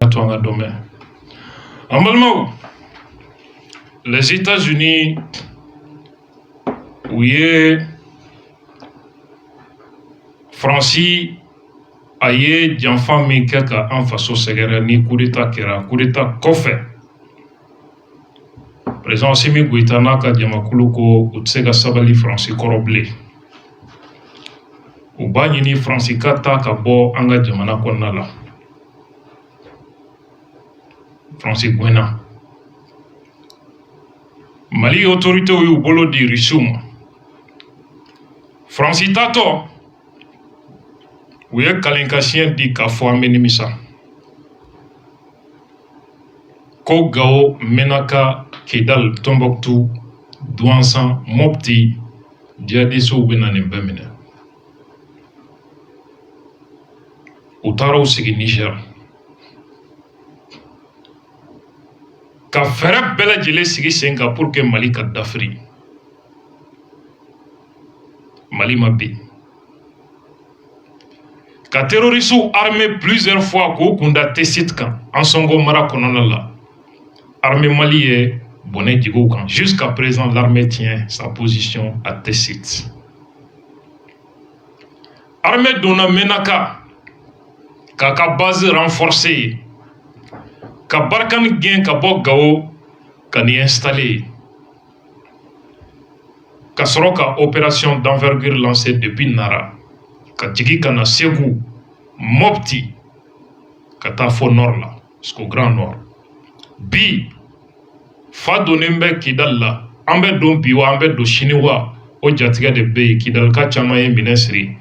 to an ka domaine. En balimaw, les États-Unis u ye Faransi a ye janfa min kɛ ka an faso sɛgɛrɛ ni coup d'état kɛra. Coup d'état kɔfɛ président Assimi Goïta n'a ka jamakulu ko u tɛ se ka sabali Faransi kɔrɔ bilen. U b'a ɲini Faransi ka taa ka bɔ an ka jamana kɔnɔna la. Faransi gɛnna. Mali autorités y'u bolo di Rusiw ma. Faransi tatɔ u ye kalenkasiyɛn di k'a fɔ an bɛ nimisa ko Gao, Menaka, Kidal, Tombouctou, Douentza, Mopti jihadistes bɛ na nin bɛɛ minɛ. U taara u sigi Niger ka fɛɛrɛ bɛɛ lajɛlen sigi sen kan pour que Mali ka dafiri. Mali ma bin. Ka terroristes armés plusieurs fois k'u kunda Tessit kan an Songo mara kɔnɔna la. Armée Mali ye bɔnɛ jigin u kan. Jusqu'à présent, l'armée tient sa position à Tessit. Armée donna Menaka k'a ka base renforcée. Ka Barkhane gɛn ka bɔ Gao ka n'i installer. Ka sɔrɔ ka opération d'envergure lancée depuis Nara. Ka jigin ka na Segu, Mopti, ka taa fo nord la, jusqu'au Grand Nord. Bi, fa donnen bɛ Kidal la, an bɛ don bi wa, an bɛ don sini wa, o jatigɛ de bɛ yen. Kidal ka caman ye minɛ siri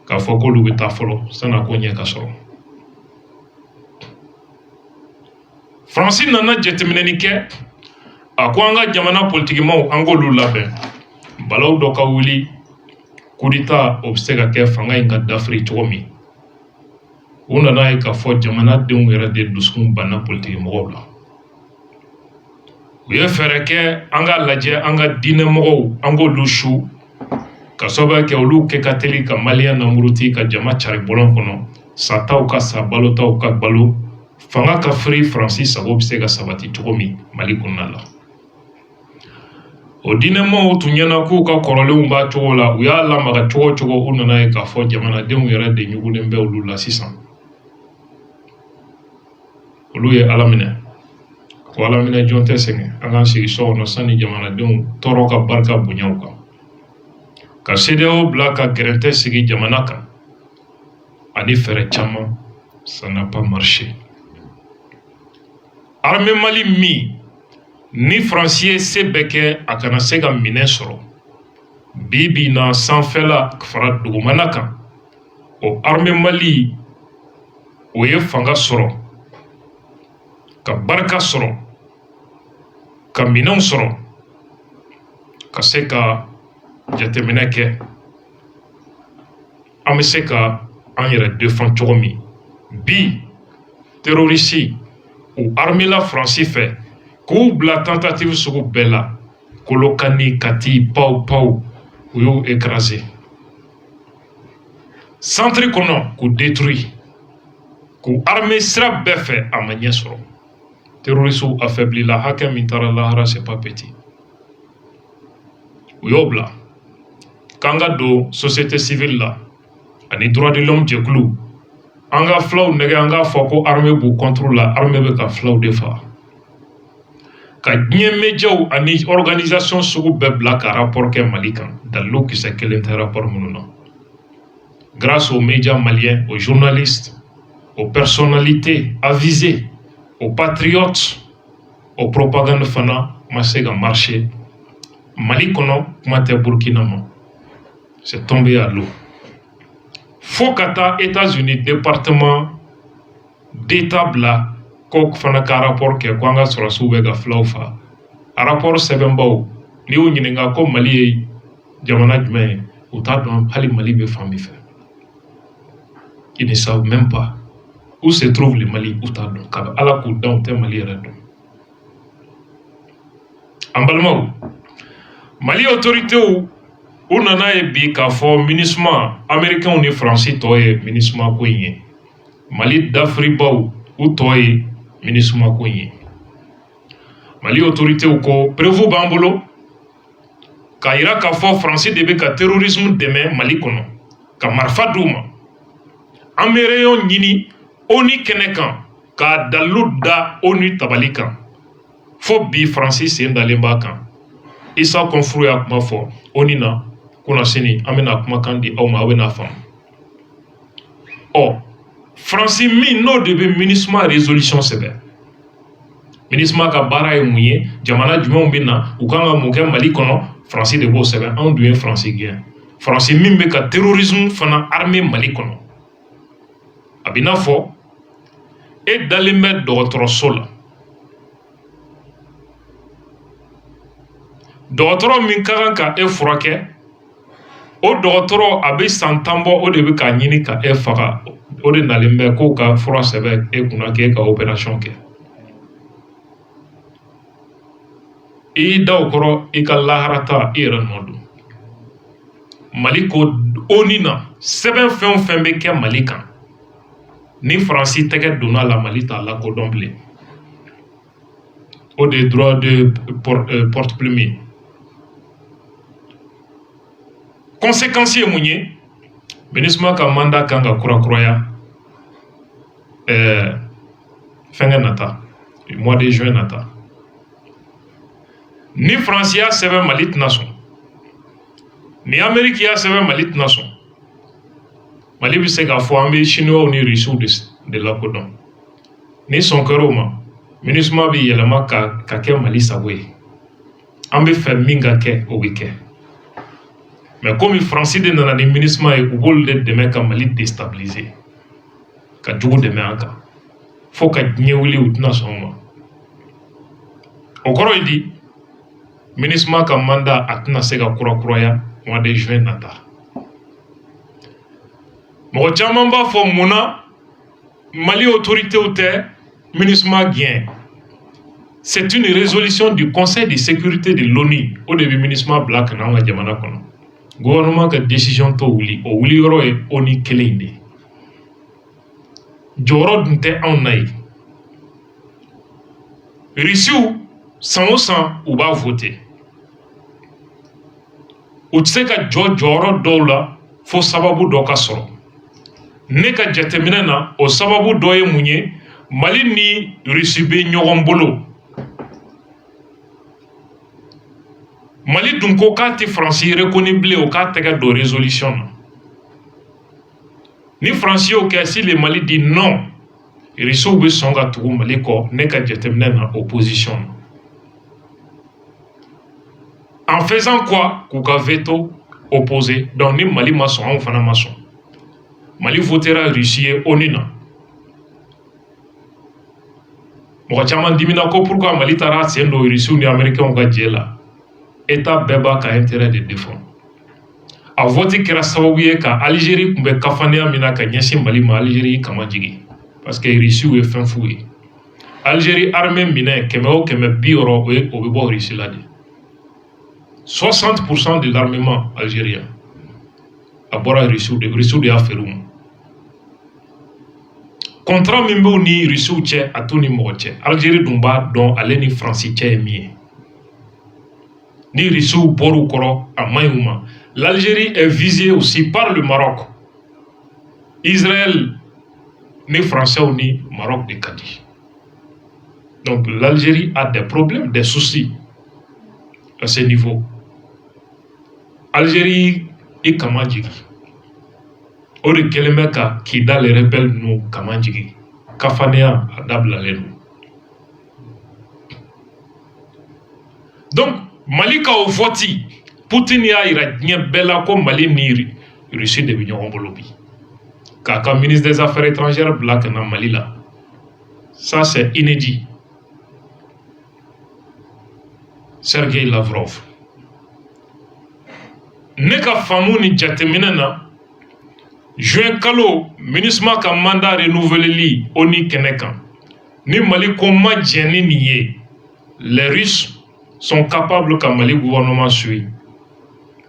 k'a fɔ k'olu bɛ taa fɔlɔ san'a ko ɲɛ ka sɔrɔ. Faransi nana jateminɛni kɛ, a ko an ka jamana politikimaw an k'olu labɛn. Balaw dɔ ka wuli, coup d'état o bɛ se ka kɛ fanga in ka dafiri cogo min. U nana ye k'a fɔ jamanadenw yɛrɛ de dusukun banna politikimɔgɔw la. U ye fɛɛrɛ kɛ an ka lajɛ an ka diinɛmɔgɔw an k'olu su ka sababu kɛ olu kɛ ka teli ka maliyɛn namuruti ka jama cari bɔlɔn kɔnɔ, sataw ka sa balotaw ka balo, fanga ka firi Faransi sago bɛ se ka sabati cogo min Mali kɔnɔna la. O diinɛmɔgɔw tun ɲɛna k'u ka kɔrɔlenw b'a cogo la, u y'a lamaga cogo cogo u nana ye k'a fɔ jamanadenw yɛrɛ de ɲugulen bɛ olu la sisan. Olu ye Ala minɛ. Ko Ala minɛ jɔn tɛ sɛgɛn. An k'an sigi so kɔnɔ sani jamanadenw tɔɔrɔ ka barika bonya u kan. Ka CEDEAO bila ka gɛrɛntɛ sigi jamana kan ani fɛɛrɛ caman, ça n'a pas marché. Armée Mali min ni Faransi ye se bɛɛ kɛ a kana se ka minɛ sɔrɔ, bi bi in na sanfɛla fara dugumana kan, o Armée Mali o ye fanga sɔrɔ, ka barika sɔrɔ, ka minɛnw sɔrɔ, ka se ka jateminɛ kɛ an bɛ se ka an yɛrɛ défend cogo min. Bi terroriste u armée la Faransi fɛ k'u bila tentative sugu bɛɛ la, Kolokani, Kati, Pau Pau, u y'u écraser. Centre kɔnɔ k'u détruire, k'u armée sira bɛɛ fɛ a ma ɲɛ sɔrɔ. Terroristes affaibli la hakɛ min taara lahara c'est pas petit. U y'o bila k'an ka don société civile la ani droit de l'homme jɛkulu, an ka filaw nɛgɛ an k'a fɔ ko armée b'u contre la, armée bɛ ka filaw de faga. Ka diɲɛ médiaw ani organisation sugu bɛɛ bila ka rapport kɛ Mali kan, dalilu kisɛ kelen tɛ rapport minnu na. Grâce aux médias maliens, aux journalistes, aux personnalités avisées, aux patriotes, aux propagandes fana ma se ka marché. Mali kɔnɔ kuma tɛ Burkina ma. C'est tombé à l'eau. Fo ka taa États-Unis département d'État bila ko fana ka rapport kɛ ko an ka sɔrɔsiw bɛ ka filaw fa. A rapport sɛbɛnbaw n'i y'u ɲininka ko Mali ye jamana jumɛn ye, u t'a dɔn hali Mali bɛ fan min fɛ. Ils ne savent même pas où se trouve le Mali, u t'a dɔn. Ka Ala k'u dan u tɛ Mali yɛrɛ dɔn. An balimaw, Mali autorités u nana ye bi k'a fɔ MINUSMA américains ni Faransi tɔ ye MINUSMA ko in ye. Mali dafiribaw u tɔ ye MINUSMA ko ye. Mali autorité ko prévu bambolo ka ira ka fɔ France de bɛ ka terrorisme dɛmɛ Mali kɔnɔ ka marifa d'u ma. An bɛ réunion ɲini ONU kɛnɛ kan ka dalilu da ONU tabali kan fo bi France sen dalen b'a kan. Isa Konfuru y'a kuma fɔ ONU na kunna sini an bɛna kumakan di aw ma aw bɛna faamu. France min n'o de bɛ MINUSMA résolution sɛbɛn. MINUSMA ka baara ye mun ye jamana jumɛnw bɛ na u kan ka mun kɛ Mali kɔnɔ France de b'o sɛbɛn anw dun ye France gɛn. France min bɛ ka terrorisme fana armée Mali kɔnɔ. A bɛ n'a fɔ e dalen bɛ dɔgɔtɔrɔso la. Dɔgɔtɔrɔ min ka kan ka e furakɛ o dɔgɔtɔrɔ a bɛ san 10 bɔ o de bɛ k'a ɲini ka e faga o de nalen bɛ k'o ka fura sɛbɛn e kunna k'e ka opération kɛ. I y'i da o kɔrɔ i ka laharata i yɛrɛ nɔ don. Mali ko ONU na sɛbɛn fɛn o fɛn bɛ kɛ Mali kan ni Faransi tɛgɛ donna la Mali t'a lakodɔn bilen. O de ye droit de porte plume. Conséquence ye mun ye MINUSMA ka mandat kan ka kurakuraya fɛngɛ nata mois de juin nata. Ni France y'a sɛbɛn Mali tɛna sɔn, ni Amérique y'a sɛbɛn Mali tɛna sɔn. Mali bɛ se k'a fɔ an bɛ Chinois ni Russiw de lakodɔn. Ni sɔn kɛra o ma MINUSMA bɛ yɛlɛma ka kɛ Mali sago ye. An bɛ fɛ min ka kɛ o bɛ kɛ. Mais comme France de nana ni MINUSMA ye u b'olu de dɛmɛ ka Mali déstabiliser ka jugu dɛmɛ an kan fo ka diɲɛ wuli u tɛna sɔn o ma. O kɔrɔ ye di MINUSMA ka mandat a tɛna se ka kurakuraya mois de juin nata. Mɔgɔ caman b'a fɔ mun na Mali autoritéw tɛ MINUSMA gɛn. C'est une résolution du Conseil de sécurité de l'ONU o de bɛ MINUSMA bila ka na an ka jamana kɔnɔ. Gouvernement ka décision to wuli o wuli yɔrɔ ye ONU kelen de. Jɔyɔrɔ dun tɛ anw na ye. Russiw san o san u b'a voter. U tɛ se ka jɔ jɔyɔrɔ dɔw la fo sababu dɔ ka sɔrɔ. Ne ka jateminɛ na o sababu dɔ ye mun ye Mali ni Russie bɛ ɲɔgɔn bolo. Mali dun ko k'a tɛ France reconnu bilen o k'a tɛgɛ don résolution na. Ni France y'o kɛ si le Mali dit non Russiw bɛ sɔn ka tugu Mali kɔ ne ka jateminɛ na opposition na. En faisant quoi k'u ka veto opposé donc ni Mali ma sɔn anw fana ma sɔn. Mali votera Russie ye ONU na. Mɔgɔ caman dimina ko pourquoi Mali taara sen don Russiw ni Américains ka jɛ la. État bɛɛ b'a ka intérêt de défendre. A vote kɛra sababu ye ka Algérie tun bɛ kafanenya min na ka ɲɛsin Mali ma Algérie kama jigin parce que Russiw ye fɛn f'u ye. Algérie armée minɛ 100 o 160 o bɛ bɔ Russie la de. 60% de l'armement algérien a bɔra Russiw de y'a feere u ma. Contrat min b'u ni Russiw cɛ a t'u ni mɔgɔ cɛ. Algérie dun b'a dɔn ale ni France cɛ ye min ye. Ni Russiw bɔr'u kɔrɔ a man ɲi u ma. L'Algérie est visée aussi par le Maroc. Israël ni Français ni Maroc de ka di. Donc l'Algérie a des problèmes, des soucis à ce niveau. Algérie est kama jigi. O de kɛlen bɛ ka Kida les rebelles nu kama jigi. Kafanenya a dabilalen don. Donc Mali ka o vote Poutine y'a yira diɲɛ bɛɛ la ko Mali ni Russie de bɛ ɲɔgɔn bolo bi. K'a ka ministre des Affaires étrangères bila ka na Mali la. Ça c'est inédit. Sergei Lavrov. Ne ka faamu ni jateminɛ na juin kalo MINUSMA ka mandat renouveleli ONU kɛnɛ kan. Ni Mali ko ma jɛn ni nin ye, les Russes sont capables que Mali gouvernement suit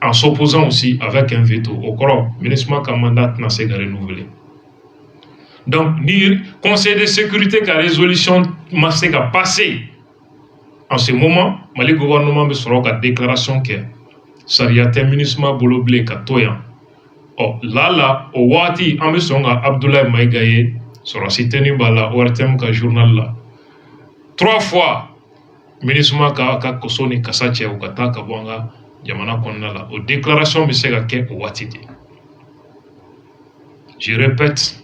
en s'opposant aussi avec un veto. Au corps, MINUSMA ka mandat n'a se renouvelé. Donc, ni Conseil de sécurité ka résolution masse ka passé. En ce moment, Mali gouvernement me sera ka déclaration que sariya terminisme bolo blé ka toyan. Oh, là, au wati, en me songa Abdoulaye Maïgaye, sera cité ni bala, ORTM ka journal là. 3 fois, ministre ka kosoni kasache ou kata kabwanga, jamana konna la. Aux déclarations, me sega ke au wati di. Je répète,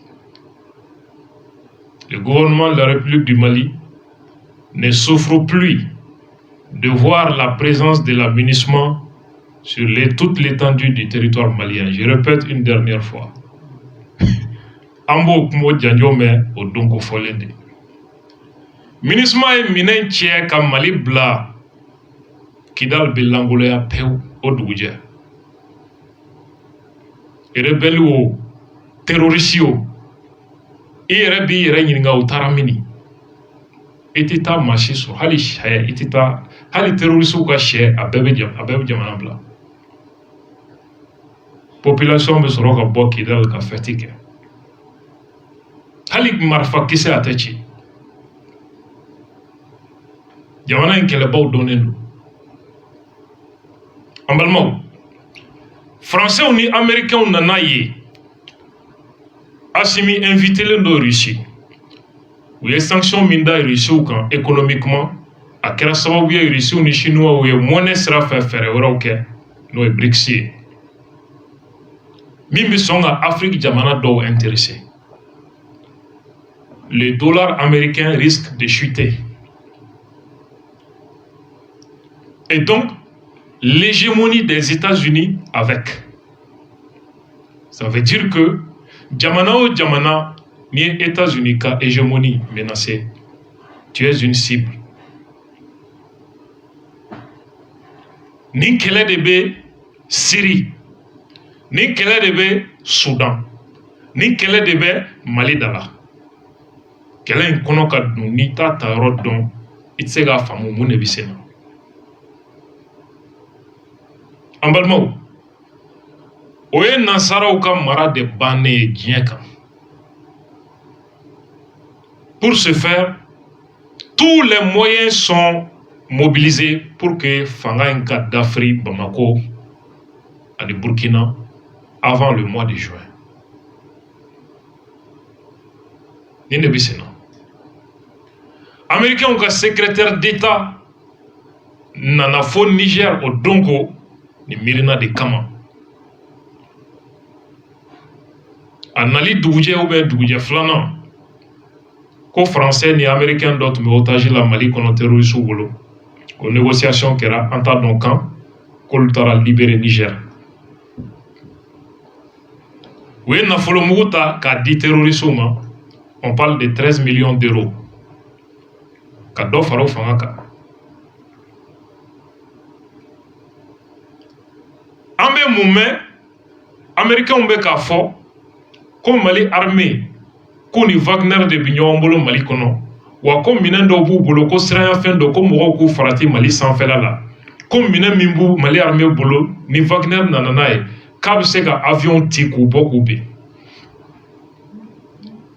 le gouvernement de la République du Mali ne souffre plus de voir la présence de l'aménagement sur toute l'étendue du territoire malien. Je répète une dernière fois. Ambo kumo djanjome o donko folende. Minisma e minen tche ka Mali bla kidal belangolo ya peu o duje. Rebelle o terroriste ere bi yere ɲininga o taara mini i tɛ taa maa si sɔrɔ hali sɛ i tɛ taa hali terroriste ka sɛ a bɛɛ bɛ jamana bila population bɛ sɔrɔ ka bɔ Kidal ka fɛti kɛ hali marifa kisɛ a tɛ ci jamana in kɛlɛbaw dɔnnen don an balimaw français ni américains nana ye Assimi invité le Russie. Où les sanctions minda Russie ou quand économiquement, à quel sababu ya Russie ou ni Chinois ou ya monnaie sera faire ok, nous est Brexit. Mimbi songa Afrique jamana do intéressé. Le dollar américain risque de chuter. Et donc, l'hégémonie des États-Unis avec. Ça veut dire que Jamana ou Jamana, ni États-Unis ka hégémonie menacée. Tu es une cible. Ni kele de be Syrie, ni kele de be Soudan, ni kele de be Mali dala. Kele in kono ka dun ni ta yɔrɔ dɔn I tɛ se k'a faamu mun de bɛ sen na. An balimaw, o ye nansaraw ka mara de bannen ye diɲɛ kan. Pour ce faire, tous les moyens sont mobilisés pour que fanga in ka dafiri Bamako ani Burkina avant le mois de juin. Ni ne bɛ sen na. Américains ka secrétaire d'État nana fo Niger o donko ni mirina de kama. A nali dugujɛ ou bien dugujɛ filanan ko français ni américain dɔ tun bɛ otage la Mali kɔnɔ terroriste bolo ko négociation kɛra an t'a dɔn kan k'olu taara libérer Niger. U ye nafolo mugu ta k'a di terroriste ma. On parle de 13 millions d'euros. Ka dɔ fara o fanga kan. An bɛ mun mɛn américains bɛ k'a fɔ ko Mali armée ko ni Wagner de bɛ ɲɔgɔn bolo Mali kɔnɔ wa ko minɛn dɔw b'u bolo ko siranyanfɛn dɔ ko mɔgɔw k'u farati Mali sanfɛla la ko minɛn min b'u Mali armée bolo ni Wagner nana n'a ye k'a bɛ se ka avion ci k'u bɔ k'u bin.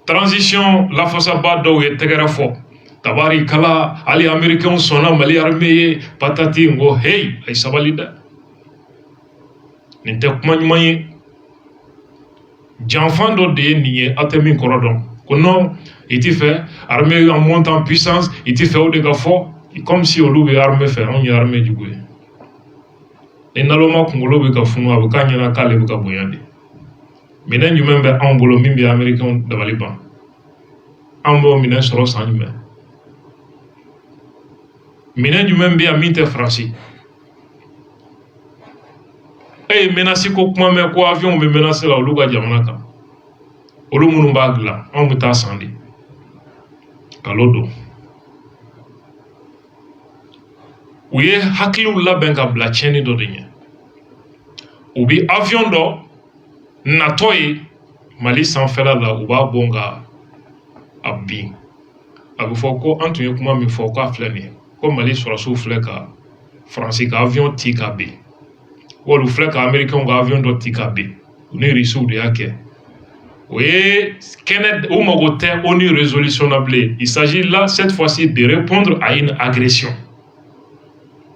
Transition lafasaba dɔw ye tɛgɛrɛ fɔ tabari kala hali américains sɔnna Mali armée ye patati n ko hey a ye sabali dɛ nin tɛ kuma ɲuman ye. Janfan dɔ de ye nin ye a tɛ min kɔrɔ dɔn ko non i ti fɛ armée en monte en puissance i ti fɛ o de ka fɔ comme si olu bɛ armée fɛ anw ye armée jugu ye. Ni naloma kunkolo bɛ ka funu a bɛ k'a ɲɛna k'ale bɛ ka bonya de. Minɛn jumɛn bɛ anw bolo min bɛ américains dabali ban anw b'o minɛn sɔrɔ san jumɛn. Minɛn jumɛn bɛ yan min tɛ Faransi. E ye menace ko kuma mɛn ko avion bɛ menace la olu ka jamana kan olu minnu b'a dilan anw bɛ taa san de kalo don. U ye hakiliw labɛn ka bila tiɲɛni dɔ de ɲɛ. U bɛ avion dɔ natɔ ye Mali sanfɛla la u b'a bɔn ka a bin. A bɛ fɔ ko an tun ye kuma min fɔ k'a filɛ nin ye ko Mali sɔrɔsiw filɛ ka Faransi ka avion ci ka bin. Olu filɛ ka américains ka avion dɔ ci ka bin u ni Russiw de y'a kɛ. Oui, ou Mogotin, ONU résolution nablé. Il s'agit là, cette fois-ci, de répondre à une agression.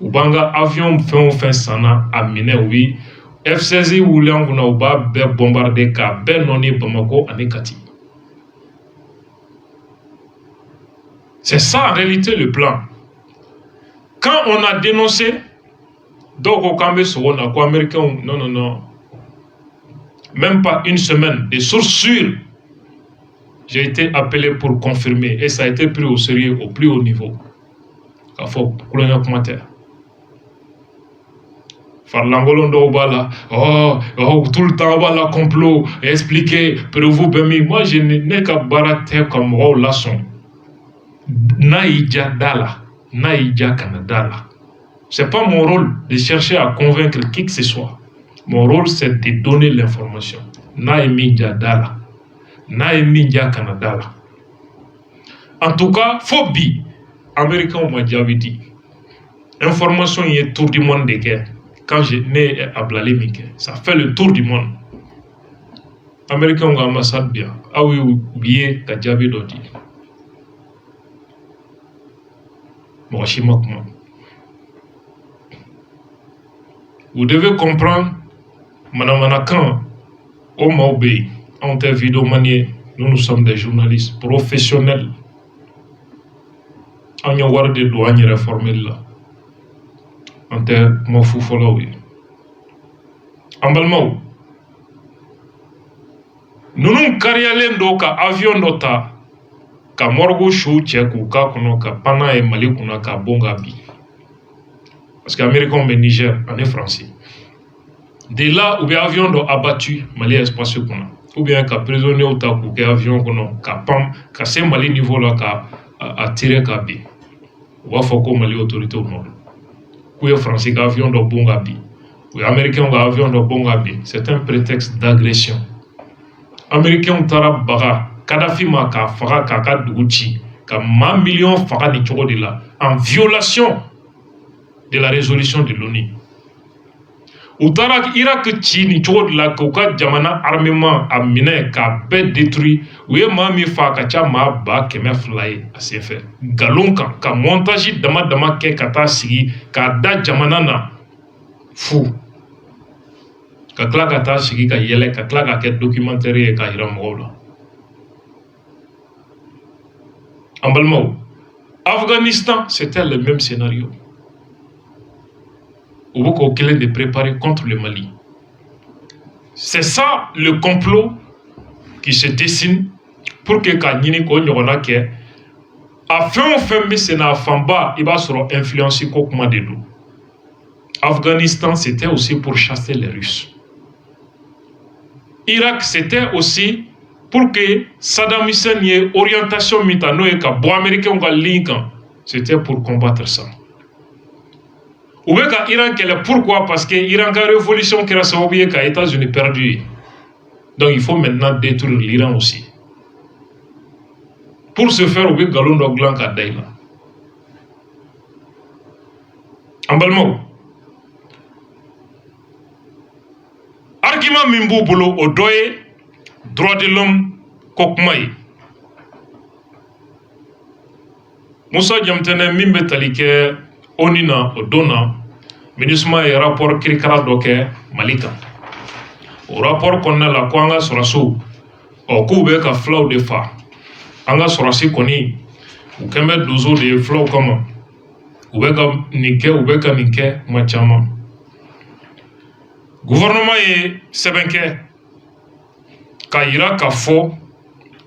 Ubanga avion fin sana amine oui. F-16 William Gounaouba be bombardé ka ben noni Bamako Anekati. C'est ça en réalité le plan. Quand on a dénoncé, donc au Kambe Sowona, quoi américain, non. Même pas une semaine, des sources sûres, j'ai été appelé pour confirmer et ça a été pris au sérieux au plus haut niveau. Il faut colonel commentaire. Farlangolon d'Obala, tout le temps, on va complot, expliquer, vous permis. Moi, je n'ai qu'à barater comme laçon. Naïdja Dala, Naïdja Kanadala. C'est pas mon rôle de chercher à convaincre qui que ce soit. Mon rôle, c'est de donner l'information. Naïdja Dala, Naïdja Kanadala. En tout cas, phobie. Américain m'a déjà dit. Information est tour du monde de guerre. Quand je n'ai à Blali, ça fait le tour du monde. Américain ont ambassade bien. Ah oui, oublié Kadjabi Dodi. Vous devez comprendre, Madame Anakan, au Maobé, en vidéomanier, nous sommes des journalistes professionnels. On y a des douaniers réformés là. En terre, mon fou follow. En Balmao, nous nous carrions ka avion nota, ka morgo chou tchekou, ka kono, ka pana et mali kuna, ka bonga bi. Parce qu'Américain, mais Niger, on est français. De là, où bien avion do abattu, mali espace kuna. Ou bien ka prisonnier ou ta kou, ka avion kono, ka pam, ka se mali niveau là, ka attirer ka bi. Ou foko mali autorité au nord. Ou est français ka avion do bonga bi. Ou américain ka avion do bonga bi. C'est un prétexte d'agression. Américain tara baga, Kadhafi ma ka faga ka douchi, ka ma million faga ni chogo de là, en violation de la résolution de l'ONU. Utara Irak chi ni chogo de là, ka jamana armement a miné ka be détruit, ou est ma mi fa ka cha ma ba keme fly a se fait. Galonka ka montage dama ke kata sigi ka da jamana na fou. Ka tla ka ta sigi ka yele ka tla ka ke documentaire ka hira mawla. En Balmao, Afghanistan, c'était le même scénario. Au bout qu'on de préparer contre le Mali. C'est ça le complot qui se dessine pour que Kanyini ko nyona ke afin mais c'est na famba il va se influencer comment de l'eau. Afghanistan c'était aussi pour chasser les Russes. Irak c'était aussi pour que Saddam Hussein y ait orientation mitano et que les Américains ont link, c'était pour combattre ça. Ou bien l'Iran, pourquoi? Parce que l'Iran a une révolution qui a sauvé que les États-Unis perdu. Donc il faut maintenant détruire l'Iran aussi. Pour ce faire, ou bien galon d'oglan ka daïla. En Balmao, argument mimbo bolo au doye droit de l'homme kokmaï. Moussa Djamtene mimbe talike onina odona ministre et rapport kirikara doke malika. Au rapport qu'on a la kwanga sorasu au koube ka flau de fa. Anga sorasi koni ou kembe dozo de flau comme ubeka nike machama. Gouvernement est sebenke Kaira ka fo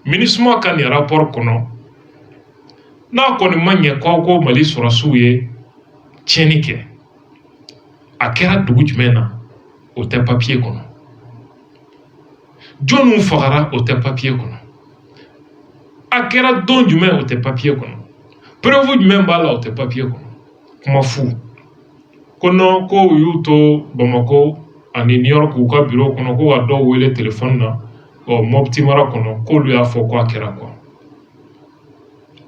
ministre ka ni rapport kono na koni manye ko mali sorasu ye tienike akera dugu jumena o te papier kono jonu fagara o te papier kono akera don jumen o te papier kono preuve jumen bala o te papier kono kuma fu kono ko yuto Bamako ani New York ou ka bureau kono ko wa do wele téléphone na o mopti mara kono ko lu ya fo ko akera ko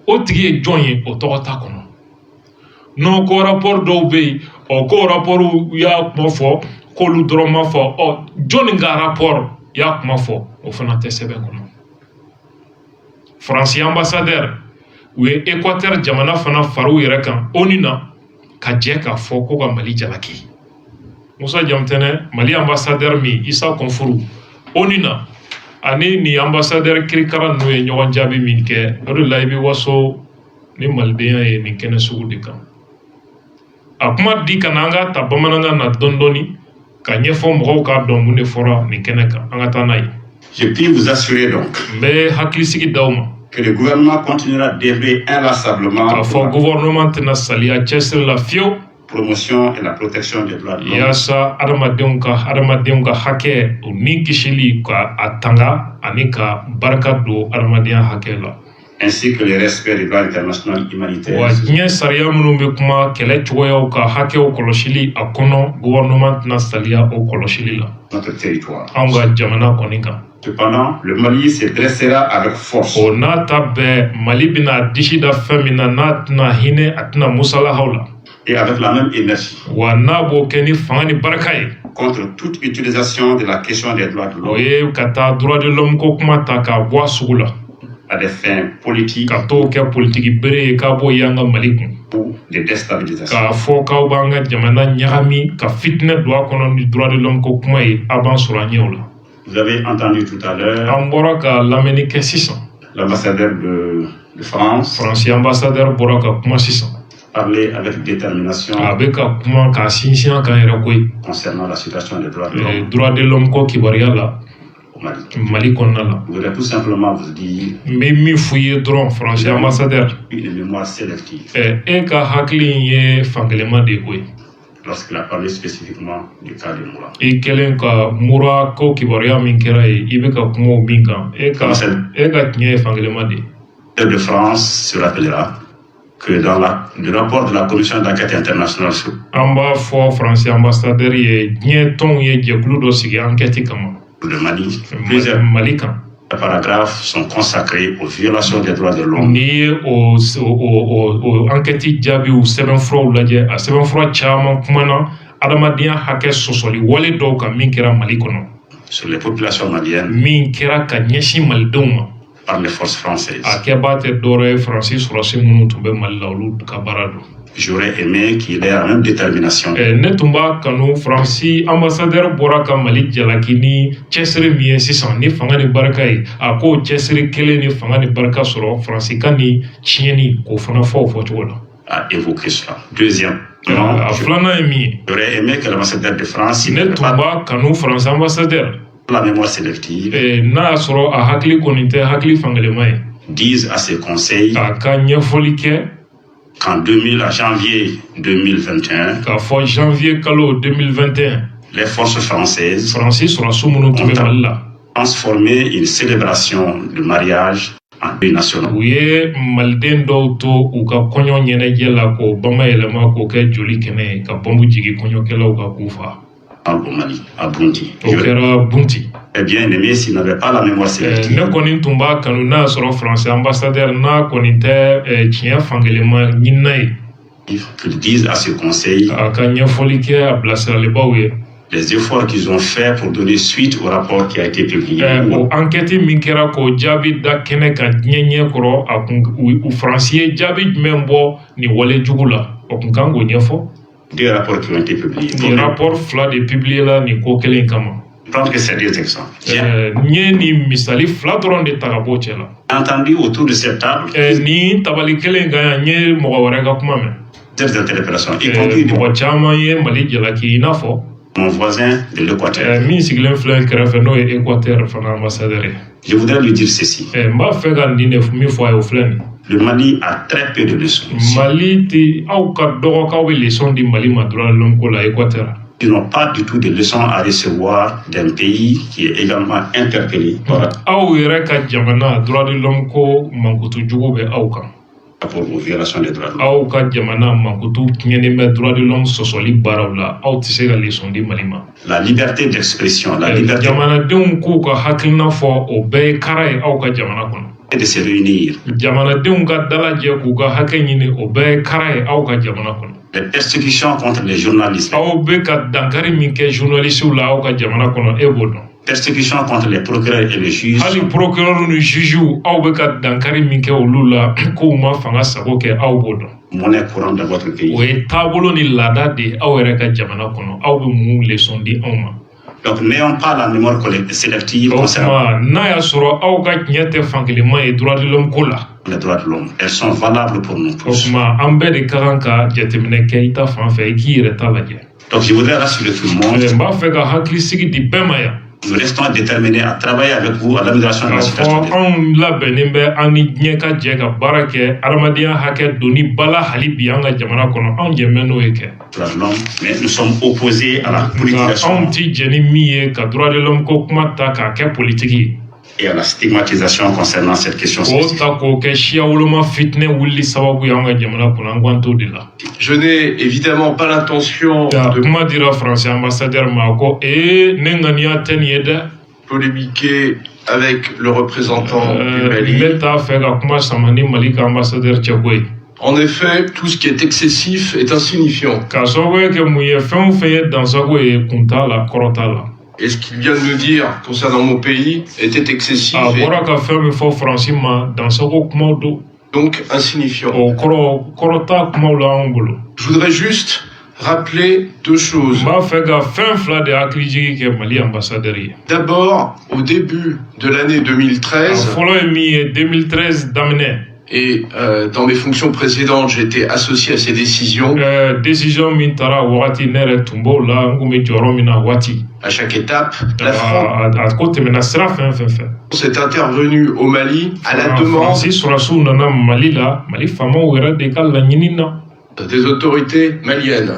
o tigi joye o togota kono non ko rapport do be o ko rapport ya mo fo ko lu droma fo o joni nga rapport y'a kuma fɔ o fana tɛ sɛbɛn kɔnɔ. Faransi ambassadeur u ye Équateur jamana fana far'u yɛrɛ kan ONU na ka jɛ k'a fɔ ko ka Mali jalaki. Musa Jamtɛnɛ Mali ambassadeur min Isa Kɔnfuru ONU na ani ni ambassadeur kirikara ninnu ye ɲɔgɔn jaabi min kɛ o de la i bɛ waso ni malidenya ye nin kɛnɛ sugu de kan. A kuma di ka na an ka ta bamanankan na dɔɔni dɔɔni ka ɲɛfɔ mɔgɔw k'a dɔn mun de fɔra nin kɛnɛ kan an ka taa n'a ye. Je puis vous assurer donc n bɛ hakilisigi d'aw ma que le gouvernement continuera d'œuvrer inlassablement k'a fɔ gouvernement tɛna saliya cɛsiri la fiyewu promotion et la protection des droits de l'homme. Yaasa adamadenw ka hakɛ o ni kisili ka a tanga ani ka barika don adamadenya hakɛ la. Ainsi que le respect des droits internationaux humanitaires. Wa diɲɛ sariya minnu bɛ kuma kɛlɛ cogoyaw ka hakɛw kɔlɔsili a kɔnɔ gouvernement tɛna saliya o kɔlɔsili la. Notre territoire. Anw ka jamana kɔni kan. Cependant, le Mali se dressera avec force. O n'a ta bɛɛ Mali bɛna disi da fɛn min na n'a tɛna hinɛ a tɛna musalahaw la. Et avec la même énergie. Wa n'a b'o kɛ ni fanga ni barika ye. Contre toute utilisation de la question des droits de l'homme. O ye ka taa droit de l'homme ko kuma ta k'a bɔ a sugu la. À des fins politiques. Ka t'o kɛ politiki bere ye k'a b'o y'an ka Mali kun. Ou de déstabilisation. K'a fɔ k'aw b'an ka jamana ɲagami ka fitinɛ don a kɔnɔ ni droit de l'homme ko kuma ye a b'an sɔrɔ an ɲɛw la. Vous avez entendu tout à l'heure. An bɔra ka lamɛnni kɛ sisan. L'ambassadeur de France. Faransi ambassadeur bɔra ka kuma sisan. Parler avec détermination. A bɛ ka kuma k'a sinsin kan yɛrɛ koyi. Concernant la situation des droits de l'homme. Droit de l'homme ko kibaruya la. Mali kɔnɔna la. Je voudrais tout simplement vous dire. N bɛ min f'u ye dɔrɔn Faransi ambassadeur. Une mémoire sélective. E ka hakili in ye fankelen de ye koyi. Lorsqu'il a parlé spécifiquement du cas de Moura. I kɛlen ka Moura ko kibaruya min kɛra ye i bɛ ka kuma o min kan e ka tiɲɛ ye fankelen de ye. De France se rappellera que dans le rapport de la commission d'enquête internationale sur. An b'a fɔ Faransi ambassadeur ye diɲɛ tɔnw ye jɛkulu dɔ sigi enquête kama. Le Mali. Plusieurs Mali kan. Les paragraphes sont consacrés aux violations des droits de l'homme. N'i ye o enquête jaabiw sɛbɛnfuraw lajɛ a sɛbɛnfura caman kumana adamadenya hakɛ sɔsɔli wale dɔw kan min kɛra Mali kɔnɔ. Sur les populations maliennes. Min kɛra ka ɲɛsin malidenw ma. Par les forces françaises. A kɛbaa tɛ dɔwɛrɛ ye Faransi sɔrɔsi minnu tun bɛ Mali la olu ka baara don. J'aurais aimé qu'il ait la même détermination. Ne tun b'a kanu Faransi ambassadeur bɔra ka Mali jalaki ni cɛsiri min ye sisan ni fanga ni barika ye a k'o cɛsiri kelen ni fanga ni barika sɔrɔ Faransi ka ni tiɲɛni k'o fana fɔ o fɔcogo la. A évoqué cela. Deuxième. A filanan ye min ye. J'aurais aimé que l'ambassadeur de France. Ne tun b'a kanu Faransi ambassadeur. La mémoire sélective. N'a y'a sɔrɔ a hakili kɔni tɛ hakili fankelenma ye. Disent à ses conseils. A ka ɲɛfɔli kɛ. Qu'en janvier 2021, k'a fɔ janvier kalo 2021, les forces françaises Faransi sɔrɔsiw minnu tun bɛ Mali la transformé une célébration de mariage en deuil national. U ye maliden dɔw to u ka kɔɲɔ ɲɛnajɛ la k'o bamayɛlɛma k'o kɛ joli kɛnɛ ye ka bɔnbu jigin kɔɲɔkɛlaw ka k'u fa. Au Mali, à Bunti. O kɛra Bunti. Eh bien aimé s'il n'avait pas la mémoire sélective. Ne kɔni tun b'a kanu n'a sɔrɔ Faransi ambassadeur n'a kɔni tɛ tiɲɛ fankelenma ɲinina ye. Qu'ils disent à ce conseil. A ka ɲɛfɔli kɛ a bilasiralibaw ye. Les efforts qu'ils ont fait pour donner suite au rapport qui a été publié. O enquête min kɛra k'o jaabi da kɛnɛ kan diɲɛ ɲɛkɔrɔ a kun u Faransi ye jaabi jumɛn bɔ nin wale jugu la o kun kan k'o ɲɛfɔ. Deux rapports qui ont été publiés. Ni rapport fila de publié la nin ko kelen kama. Prendre que ces deux exemples. N ye nin misali fila dɔrɔn de ta ka bɔ cɛ la. Entendu autour de cette table. Nin tabali kelen kan n ye mɔgɔ wɛrɛ ka kuma mɛn. Des interpellations. Y compris mɔgɔ caman ye Mali jalaki i n'a fɔ. Mon voisin de l'Équateur. Min sigilen filɛ kɛrɛfɛ n'o ye Équateur fana ambassadeur ye. Je voudrais lui dire ceci. N b'a fɛ ka nin de min fɔ a ye o filɛ nin. Le Mali a très peu de leçons. Mali tɛ aw ka dɔgɔ k'aw bɛ leçon di Mali ma droit de l'homme ko la Équateur. Ils n'ont pas du tout de leçons à recevoir d'un pays qui est également interpellé. Aw yɛrɛ ka jamana droit de l'homme ko mankutu jugu bɛ aw kan. Pour aux violations des droits de l'homme. Aw ka jamana mankutu tiɲɛnen bɛ droit de l'homme sɔsɔli baaraw la aw tɛ se ka leçon di Mali ma. La liberté d'expression, la liberté. Jamanadenw k'u ka hakilina fɔ o bɛɛ ye kara ye aw ka jamana kɔnɔ. De se réunir. Jamanadenw ka dalajɛ k'u ka hakɛ ɲini o bɛɛ ye kara ye aw ka jamana kɔnɔ. Les persécutions contre les journalistes. Aw bɛ ka dankari min kɛ journalistes la aw ka jamana kɔnɔ e b'o dɔn. persécution contre les procureurs et les juges. hali procureur ni juge aw bɛ ka dankari min kɛ olu la ko u ma fanga sago kɛ aw b'o dɔn. Monnaie courante de votre pays. o ye taabolo ni laada de aw yɛrɛ ka jamana kɔnɔ aw bɛ mun leçon di anw ma. Donc n'ayons pas la mémoire sélective concernant n'a y'a sɔrɔ aw ka tiɲɛ tɛ fankelenma ye droit de l'homme ko la. les droits de l'homme. Elles sont valables pour nous o tous. tuma an bɛɛ de ka kan ka jateminɛ kɛ i ta fan fɛ i k'i yɛrɛ ta lajɛ. Donc je voudrais rassurer tout le monde. n b'a fɛ ka hakili sigi di bɛɛ ma yan. Nous restons déterminés à travailler avec vous à l'amélioration de la situation. anw labɛnnen bɛ an ni diɲɛ ka jɛ ka baara kɛ adamadenya hakɛ doni bala hali bi an ka jamana kɔnɔ anw jɛmɛ n'o ye kɛ. Droits de l'homme, mais nous sommes opposés à la nka politisation anw ti jɛ ni min ye ka droit de l'homme ko kuma ta k'a kɛ politiki ye. et à la stigmatisation concernant cette question o spécifique. ta k'o kɛ siya woloma fitinɛ wulili sababu ye an ka jamana kɔnɔ an k'an to de la. Je n'ai évidemment pas l'intention de kuma dira faransi ambassadeur ma ko ne ŋaniya tɛ nin ye dɛ. polémiquer avec le représentant du Mali. ne t'a fɛ ka kuma sama ni mali ka ambassadeur cɛ ko ye. En effet, tout ce qui est excessif est insignifiant. k'a sababu kɛ mun ye fɛn o fɛn ye dansago ye kun t'a la kɔrɔ t'a la. Et ce qu'il vient de nous dire concernant mon pays était excessif a et bɔra ka fɛn min fɔ faransi ma dansago kumaw don. donc insignifiant. o kɔrɔ t'a kumaw la anw bolo. Je voudrais juste rappeler deux choses. n b'a fɛ ka fɛn fila de hakili jigi kɛ mali ambassadeur ye. D'abord, au début de l'année a 2013, fɔlɔ ye min ye 2013 daminɛ. et dans mes fonctions précédentes, j'étais associé à ces décisions. décision min taara wagati ne yɛrɛ tun b'o la n kun bɛ jɔyɔrɔ min na waati. À chaque étape, la France a ko tɛmɛna sira fɛn fɛn fɛ. est intervenue au Mali à la demande faransi sɔrɔsiw nana mali la mali faamaw yɛrɛ de ka laɲini na. des autorités maliennes.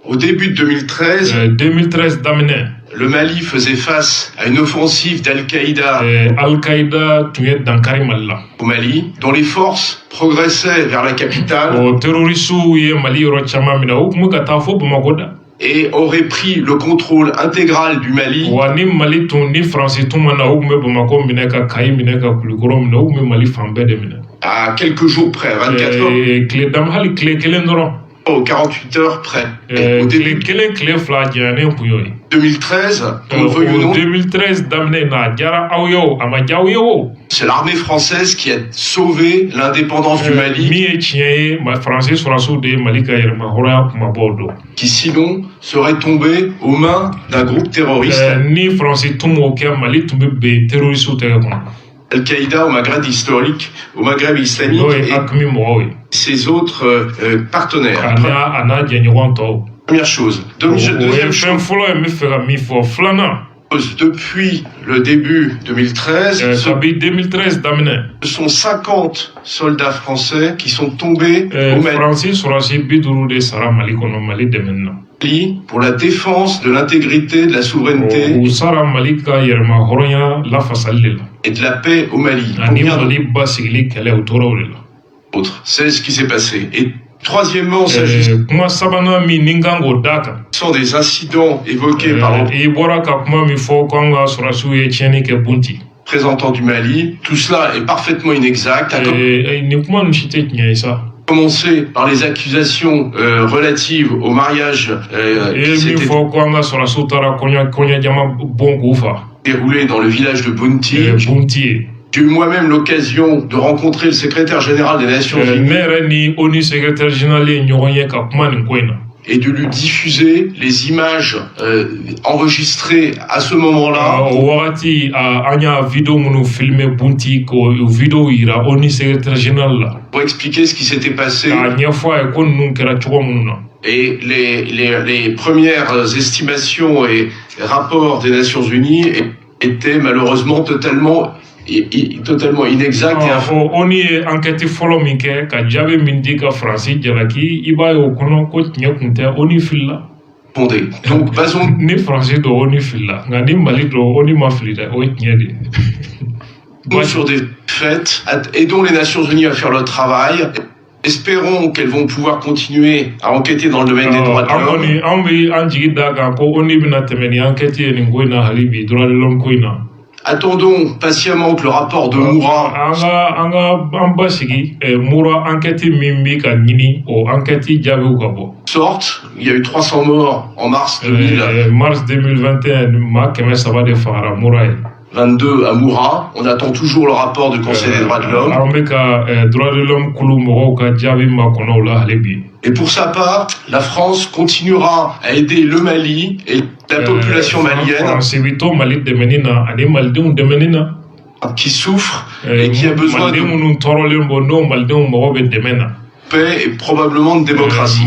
Au début de 2013, 2013 daminɛ. le Mali faisait face à une offensive d'Al-Qaïda Al-Qaïda tun ye dankari mali la. au Mali, dont les forces progressaient vers la capitale o terrorisiw ye mali yɔrɔ caman minɛ o tun bɛ ka taa fo bamako da. et auraient pris le contrôle intégral du Mali wa ni mali tun ni faransi tun ma na o tun bɛ bamako minɛ ka kayi minɛ ka kulikɔrɔ minɛ o tun bɛ mali fan bɛɛ de minɛ. à quelques jours près, 24 heures, tile dama hali tile kelen dɔrɔn. aux 48 heures près. Et au tile début kelen tile fila janyalen kun y'o ye. 2013, qu'on le veuille ou o non, 2013 daminɛ na a diyara aw ye o a ma diya aw ye o. c'est l'armée française qui a sauvé l'indépendance du Mali, min ye tiɲɛ ye faransi sɔrɔsiw de ye mali ka yɛrɛmahɔrɔnya kumabaw don. qui sinon serait tombée aux mains d'un groupe terroriste, ni faransi tun m'o kɛ mali tun bɛ ben terrorisiw tɛgɛ kɔnɔ. Al-Qaïda au Maghreb historique, au Maghreb islamique n'o ye et hakimi mɔgɔw ye. ses autres partenaires. a n'a jɛɲɔgɔn tɔw. Première chose. o ye Deuxième fɛn chose, fɔlɔ ye n bɛ fɛ ka min fɔ. filanan depuis le début 2013, kabi 2013 daminɛ. ce sont 50 soldats français qui sont tombés au Mali faransi sɔrɔsi 50 de sara mali kɔnɔ mali dɛmɛni na. pour la défense de l'intégrité, de la souveraineté u sara mali ka yɛrɛmahɔrɔnya lafasali de la. et de la paix au Mali. ani Combien mali basigili kɛlɛ u tora o de la. d'autres? C'est ce qui s'est passé. Et troisièmement, s'agissant kuma sabanan min ni n kan k'o d'a kan. des incidents évoqués par le i bɔra ka kuma min fɔ ko an ka sɔrɔsiw ye tiɲɛni kɛ bunti. représentant du Mali, tout cela est parfaitement inexact, à nin kuma ninnu si tɛ tiɲɛ ye sa. commencer par les accusations relatives au mariage i qui ye min s'était fɔ ko an ka sɔrɔsiw taara kɔɲɔjama bon k'u fa. déroulé dans le village de Bounti. bunti ye. J'ai eu moi-même l'occasion de rencontrer le secrétaire général des Nations ne Unies yɛrɛ ni onu secrétaire général ye ɲɔgɔn ye ka kuma nin ko in na. et de lui diffuser les images enregistrées à ce moment-là o wagati an y'a video minnu filmé bunti k'o video yira onu secrétaire général la. pour expliquer ce qui s'était passé. k'a ɲɛfɔ a ye ko ninnu kɛra cogo minnu na. Et les premières estimations et rapports des Nations Unies étaient malheureusement totalement inexacts et oni ye enquête fɔlɔ min kɛ ka jaabi min di ka faransi jalaki i b'a ye o kɔnɔ ko tiɲɛ kun tɛ oni filila. infondés. Donc basons ni faransi don oni filila nka ni mali don oni ma fili dɛ o ye tiɲɛ de ye. sur des faits, aidons les Nations Unies à faire leur travail. Espérons qu'elles vont pouvoir continuer à enquêter dans le domaine des droits de l'homme. an bɛ an jigi da kan ko oni bɛna tɛmɛ ni enquête ye nin ko in na hali bi droit de l'homme ko in na. Attendons patiemment que le rapport de Moura Moura enquête mimbi ka nini o enquête jabu ka bo. sorte. Il y a eu 300 morts en mars 2022 Mars 2021 ma keme saba de fara Moura à Moura. On attend toujours le rapport du Conseil des droits de l'homme. Armé ka droit de l'homme kulu mo ka jabi ma kono la halebi. Et pour sa part, la France continuera à aider le Mali et la population malienne qui souffre et qui a besoin de paix et probablement de démocratie.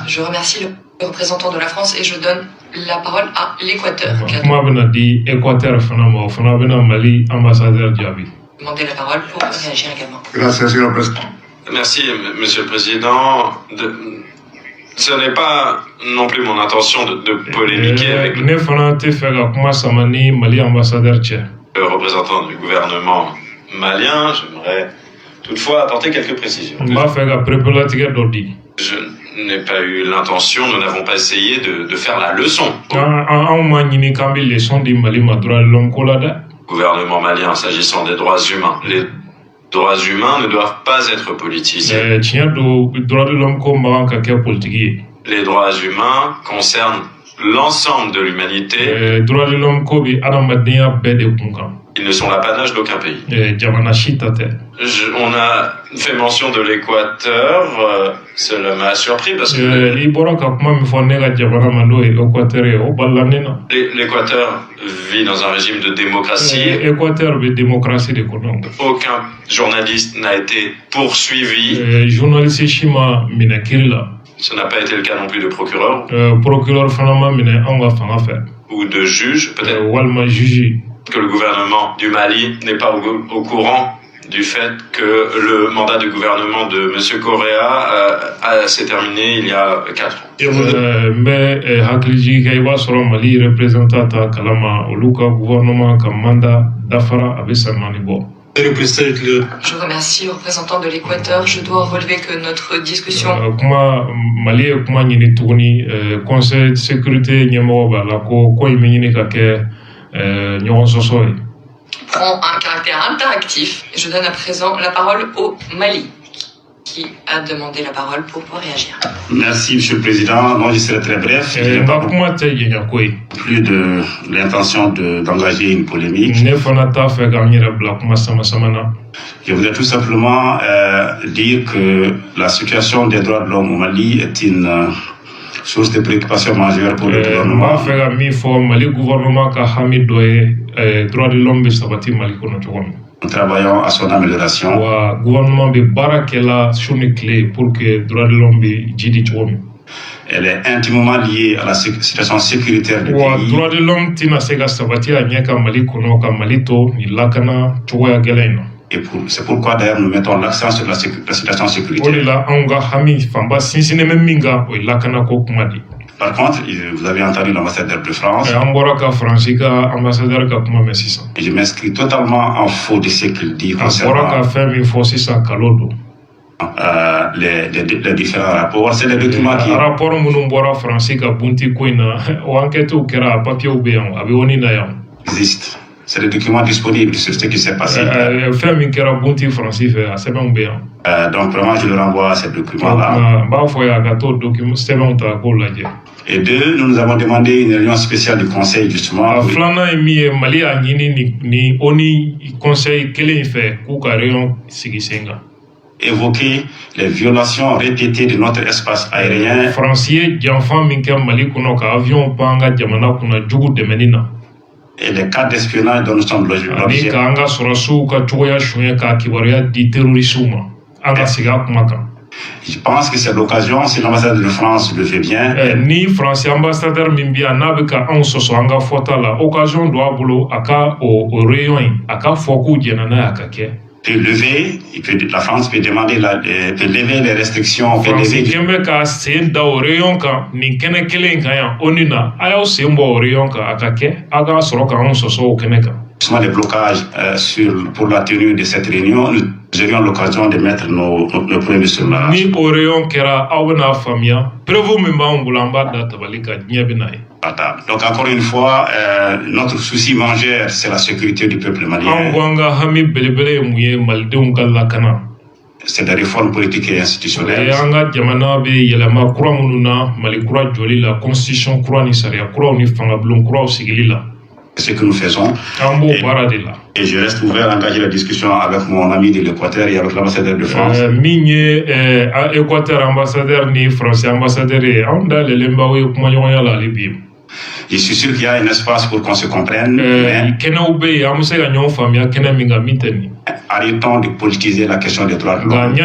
Je remercie le représentant de la France et je donne la parole à l'Équateur. Demandez la parole pour réagir également. Merci, Monsieur le Président. Ce n'est pas non plus mon intention de polémiquer avec le représentant du gouvernement malien. J'aimerais toutefois apporter quelques précisions. Je n'ai pas eu l'intention, nous n'avons pas essayé de faire la leçon au gouvernement malien s'agissant des droits humains. Les droits humains ne doivent pas être politisés. Les droits humains concernent l'ensemble de l'humanité. Ils ne sont l'apanage d'aucun pays. On a fait mention de l'Équateur, cela m'a surpris parce que l'Équateur vit dans un régime de démocratie. Aucun journaliste n'a été poursuivi. Ce n'a pas été le cas non plus de procureur ou de juge. Peut-être que le gouvernement du Mali n'est pas au courant du fait que le mandat du gouvernement de M. Correa s'est terminé il y a 4 ans. Je remercie le représentant de l'Équateur. Je dois relever que notre discussion prend un caractère interactif. Je donne à présent la parole au Mali, qui a demandé la parole pour pouvoir réagir. Merci, Monsieur le Président. Moi, je serai très bref. Je n'ai pas plus de l'intention d'engager une polémique. Je voudrais tout simplement dire que la situation des droits de l'homme au Mali est une source de préoccupation majeure pour le gouvernement. Nous travaillons à son amélioration. Elle est intimement liée à la situation sécuritaire du pays. Et c'est pourquoi d'ailleurs nous mettons l'accent sur la situation sécuritaire. Par contre, vous avez entendu l'ambassadeur de France. Et je m'inscris totalement en faux de ce qu'il dit concernant les différents rapports. C'est les documents qui... existent. C'est les documents disponibles sur ce qui s'est passé. Donc vraiment, je le renvoie à ces documents-là. Et deux, nous avons demandé une réunion spéciale du Conseil, justement. Évoquer les violations répétées de notre espace aérien. Et les cas d'espionnage dont nous sommes l'objet. Je pense que c'est l'occasion, si l'ambassadeur de France le fait bien. Ni français ambassadeur Mimbia n'abeka un soso anga fota la occasion doit bolo aka au rayon aka foku djenana akake. Peut lever, la France peut demander peut lever les restrictions. France kembe ka senda au rayon kan ni kene kelen kan ya onina aya sembo au rayon kan akake aga soro kan un soso o keneka. justement les blocages pour la tenue de cette réunion, nous aurions l'occasion de mettre nos preuves sur la... Ni Orion Kera Awana Famia, Prevo Membangulamba Databalika Niabinaï. Donc encore une fois, notre souci majeur, c'est la sécurité du peuple malien. C'est des réformes politiques et institutionnelles. C'est ce que nous faisons. Et je reste ouvert à engager la discussion avec mon ami de l'Équateur et avec l'ambassadeur de France. Je suis sûr qu'il y a un espace pour qu'on se comprenne. Mais arrêtons de politiser la question des droits de l'homme.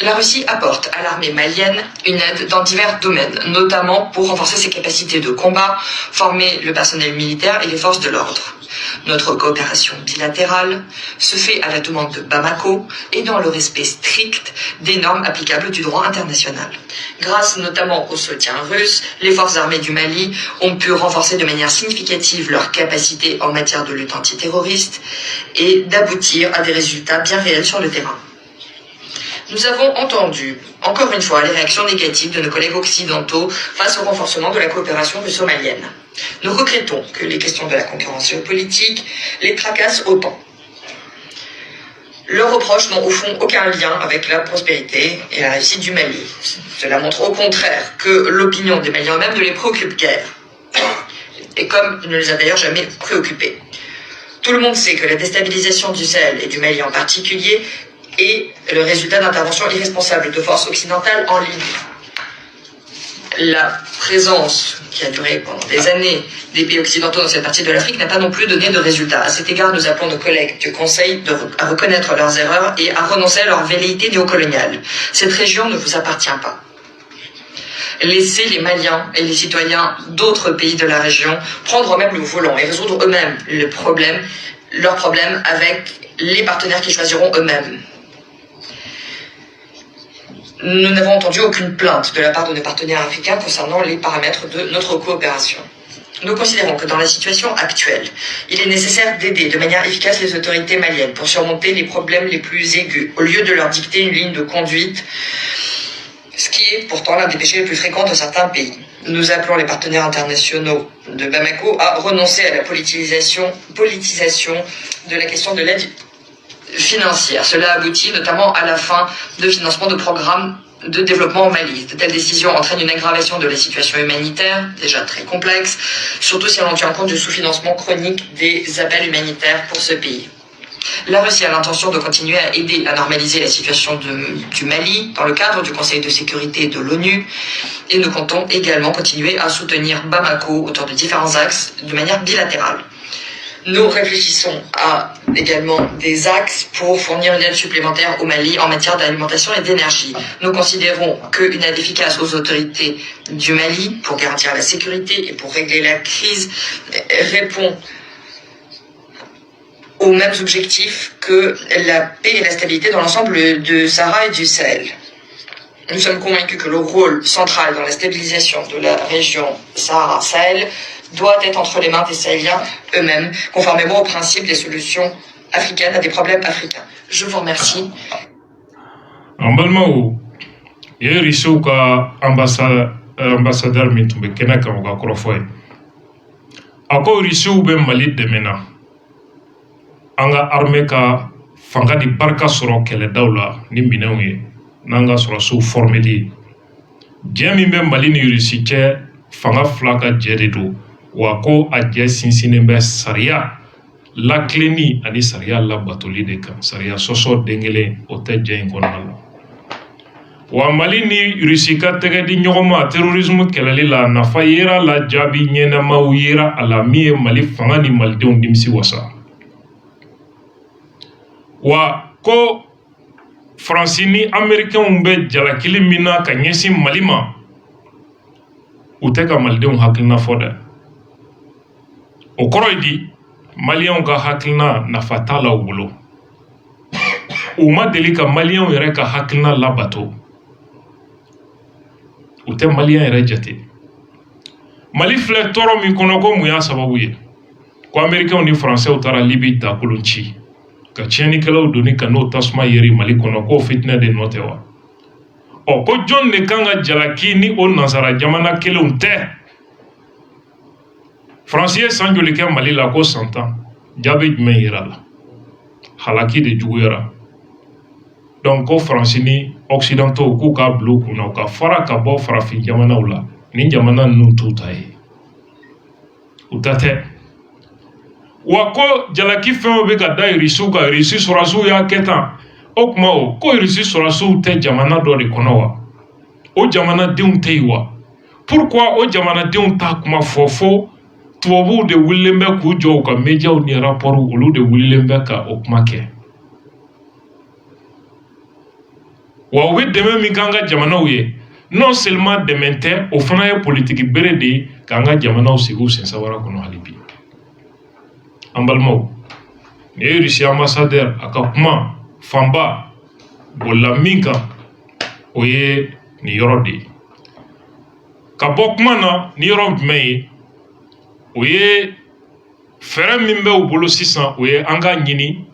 La Russie apporte à l'armée malienne une aide dans divers domaines, notamment pour renforcer ses capacités de combat, former le personnel militaire et les forces de l'ordre. Notre coopération bilatérale se fait à la demande de Bamako et dans le respect strict des normes applicables du droit international. Grâce notamment au soutien russe, les forces armées du Mali ont pu renforcer de manière significative leurs capacités en matière de lutte antiterroriste et d'aboutir à des résultats bien réels sur le terrain. Nous avons entendu, encore une fois, les réactions négatives de nos collègues occidentaux face au renforcement de la coopération russo-malienne. Nous regrettons que les questions de la concurrence géopolitique les tracassent autant. Leurs reproches n'ont au fond aucun lien avec la prospérité et la réussite du Mali. Cela montre au contraire que l'opinion des Maliens eux-mêmes ne les préoccupe guère. Et comme il ne les a d'ailleurs jamais préoccupés. Tout le monde sait que la déstabilisation du Sahel et du Mali en particulier est le résultat d'interventions irresponsables de forces occidentales en Libye. La présence qui a duré pendant des années des pays occidentaux dans cette partie de l'Afrique n'a pas non plus donné de résultats. À cet égard, nous appelons nos collègues du Conseil à reconnaître leurs erreurs et à renoncer à leur velléité néocoloniale. Cette région ne vous appartient pas. Laissez les Maliens et les citoyens d'autres pays de la région prendre eux-mêmes le volant et résoudre eux-mêmes leurs problèmes avec les partenaires qu'ils choisiront eux-mêmes. Nous n'avons entendu aucune plainte de la part de nos partenaires africains concernant les paramètres de notre coopération. Nous considérons que dans la situation actuelle, il est nécessaire d'aider de manière efficace les autorités maliennes pour surmonter les problèmes les plus aigus, au lieu de leur dicter une ligne de conduite, ce qui est pourtant l'un des péchés les plus fréquents de certains pays. Nous appelons les partenaires internationaux de Bamako à renoncer à la politisation de la question de l'aide financière. Cela aboutit notamment à la fin de financement de programmes de développement au Mali. De telles décisions entraînent une aggravation de la situation humanitaire, déjà très complexe, surtout si on tient compte du sous-financement chronique des appels humanitaires pour ce pays. La Russie a l'intention de continuer à aider à normaliser la situation du Mali dans le cadre du Conseil de sécurité de l'ONU et nous comptons également continuer à soutenir Bamako autour de différents axes de manière bilatérale. Nous réfléchissons à également des axes pour fournir une aide supplémentaire au Mali en matière d'alimentation et d'énergie. Nous considérons qu'une aide efficace aux autorités du Mali pour garantir la sécurité et pour régler la crise répond aux mêmes objectifs que la paix et la stabilité dans l'ensemble de Sahara et du Sahel. Nous sommes convaincus que le rôle central dans la stabilisation de la région Sahara-Sahel doit être entre les mains des Sahéliens eux-mêmes, conformément au principe des solutions africaines à des problèmes africains. Je vous remercie. Ambalmao, hier ici ambassadeur mitumbe kenaka oga krofoy. Ako ici ube Mali demena. Anga armée ka fanga di barka soro kele dawla ni minenwe nanga soro so formeli. Jemi be Mali ni ici che fanga flaka jeredo. Wako adje sinsinembe saria la kleni ani saria la batoli de kan saria soso dengele ote jen konala wa Mali ni rusika tege di nyogoma terrorisme kelali la nafa yera la jabi nyena mawira ala mi Mali fanga ni Malidenw dimsi wasa wa ko Francini américain be jalakili mina ka nyesi Malima u tɛ ka malidenw hakilina fɔ dɛ o kɔrɔ ye di maliyɛnw ka hakilina nafa t'a la u bolo u ma deli ka maliyɛnw yɛrɛ ka hakilina labato u tɛ maliyɛn yɛrɛ jate mali filɛ tɔɔrɔ min kɔnɔ ko mun y'a sababu ye ko américains ni français taara libi dakolon ci ka tiɲɛnikɛlaw doni ka n'o tasuma yeri mali kɔnɔ k'o fitinɛ de nɔ tɛ wa ɔ ko jɔn de kan ka jalaki ni o nansara jamana kelenw tɛ faransi ye san joli kɛ mali la ko san 10 jaabi jumɛn yira la halaki de juguyara donc ko faransi ni occidentaux k'u k'a bila u kunna u ka fara ka bɔ farafin jamanaw la ni jamana ninnu t'u ta ye u ta tɛ wa ko jalaki fɛn o bɛ ka da irisiw kan irisi sɔrɔsiw y'a kɛ tan o tuma o ko irisi sɔrɔsiw tɛ jamana dɔ de kɔnɔ wa o jamanadenw tɛ yen wa pourquoi o jamanadenw t'a kuma fɔ fo tubabuw de wililen bɛ k'u jɔ u ka médiaw ni rapportw olu de wililen bɛ ka o kuma kɛ wa u bɛ dɛmɛ min k'an ka jamanaw ye non seulement dɛmɛ tɛ o fana ye politiki bere de ye k'an ka jamanaw sigi u sen sabara kɔnɔ hali bi an balimaw nin ye Russie ambassadeur a ka kuma fanba bolila min kan o ye nin yɔrɔ de ye ka bɔ kuma na ni yɔrɔ jumɛn ye o ye fɛɛrɛ min bɛ u bolo sisan o ye an ka ɲini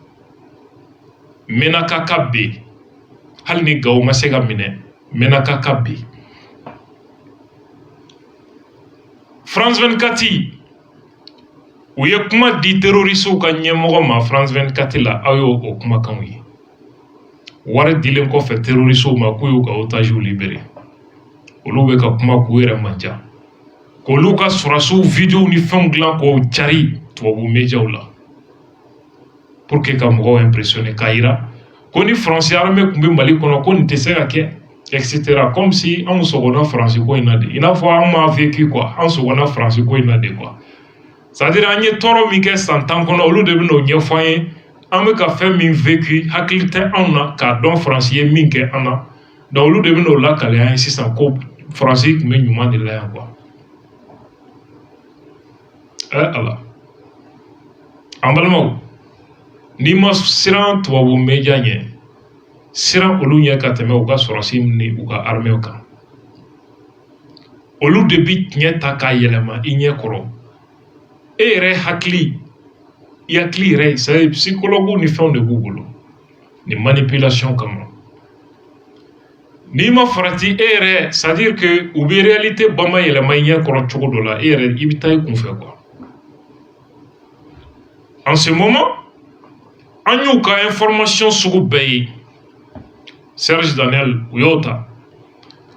menaka ka ben hali ni Gawo ma se ka minɛ menaka ka ben France 24 u ye kuma di terrorisiw ka ɲɛmɔgɔ ma France 24 la aw y'o o kumakanw ye wari dilen kɔfɛ terrorisiw ma k'u y'u ka otages libéré olu bɛ ka kuma k'u yɛrɛ manja k'olu ka sɔrɔsiw videos ni fɛnw dilan k'o cari tubabu médiaw la pour que ka mɔgɔw impressionner k'a yira ko ni France armée tun bɛ Mali kɔnɔ ko nin tɛ se ka kɛ etc. comme si anw sɔgɔna France ko in na de i n'a fɔ an m'a vécu quoi an sɔgɔna France ko in na de quoi c'est-à-dire an ye tɔɔrɔ min kɛ san 10 kɔnɔ olu de bɛ n'o ɲɛfɔ an ye an bɛ ka fɛn min vécu hakili tɛ anw na k'a dɔn France ye min kɛ an na donc olu de bɛ n'o lakale an ye sisan ko France tun bɛ ɲuman de la yan quoi ala an balimaw n'i ma siran tubabu média ɲɛ siran olu ɲɛ ka tɛmɛ u ka sɔrɔsi ni u ka armée kan olu de bi tiɲɛ ta k'a yɛlɛma i ɲɛ kɔrɔ e yɛrɛ hakili i hakili yɛrɛ c'est psychologue ni fɛnw de b'u bolo ni manipulation kama n'i ma farati e yɛrɛ c'est à dire que u bɛ réalité bama yɛlɛma i ɲɛ kɔrɔ cogo dɔ la e yɛrɛ i bɛ taa i kunfɛ quoi en ce moment an y'u ka information sugu bɛɛ ye Serge Daniel u y'o ta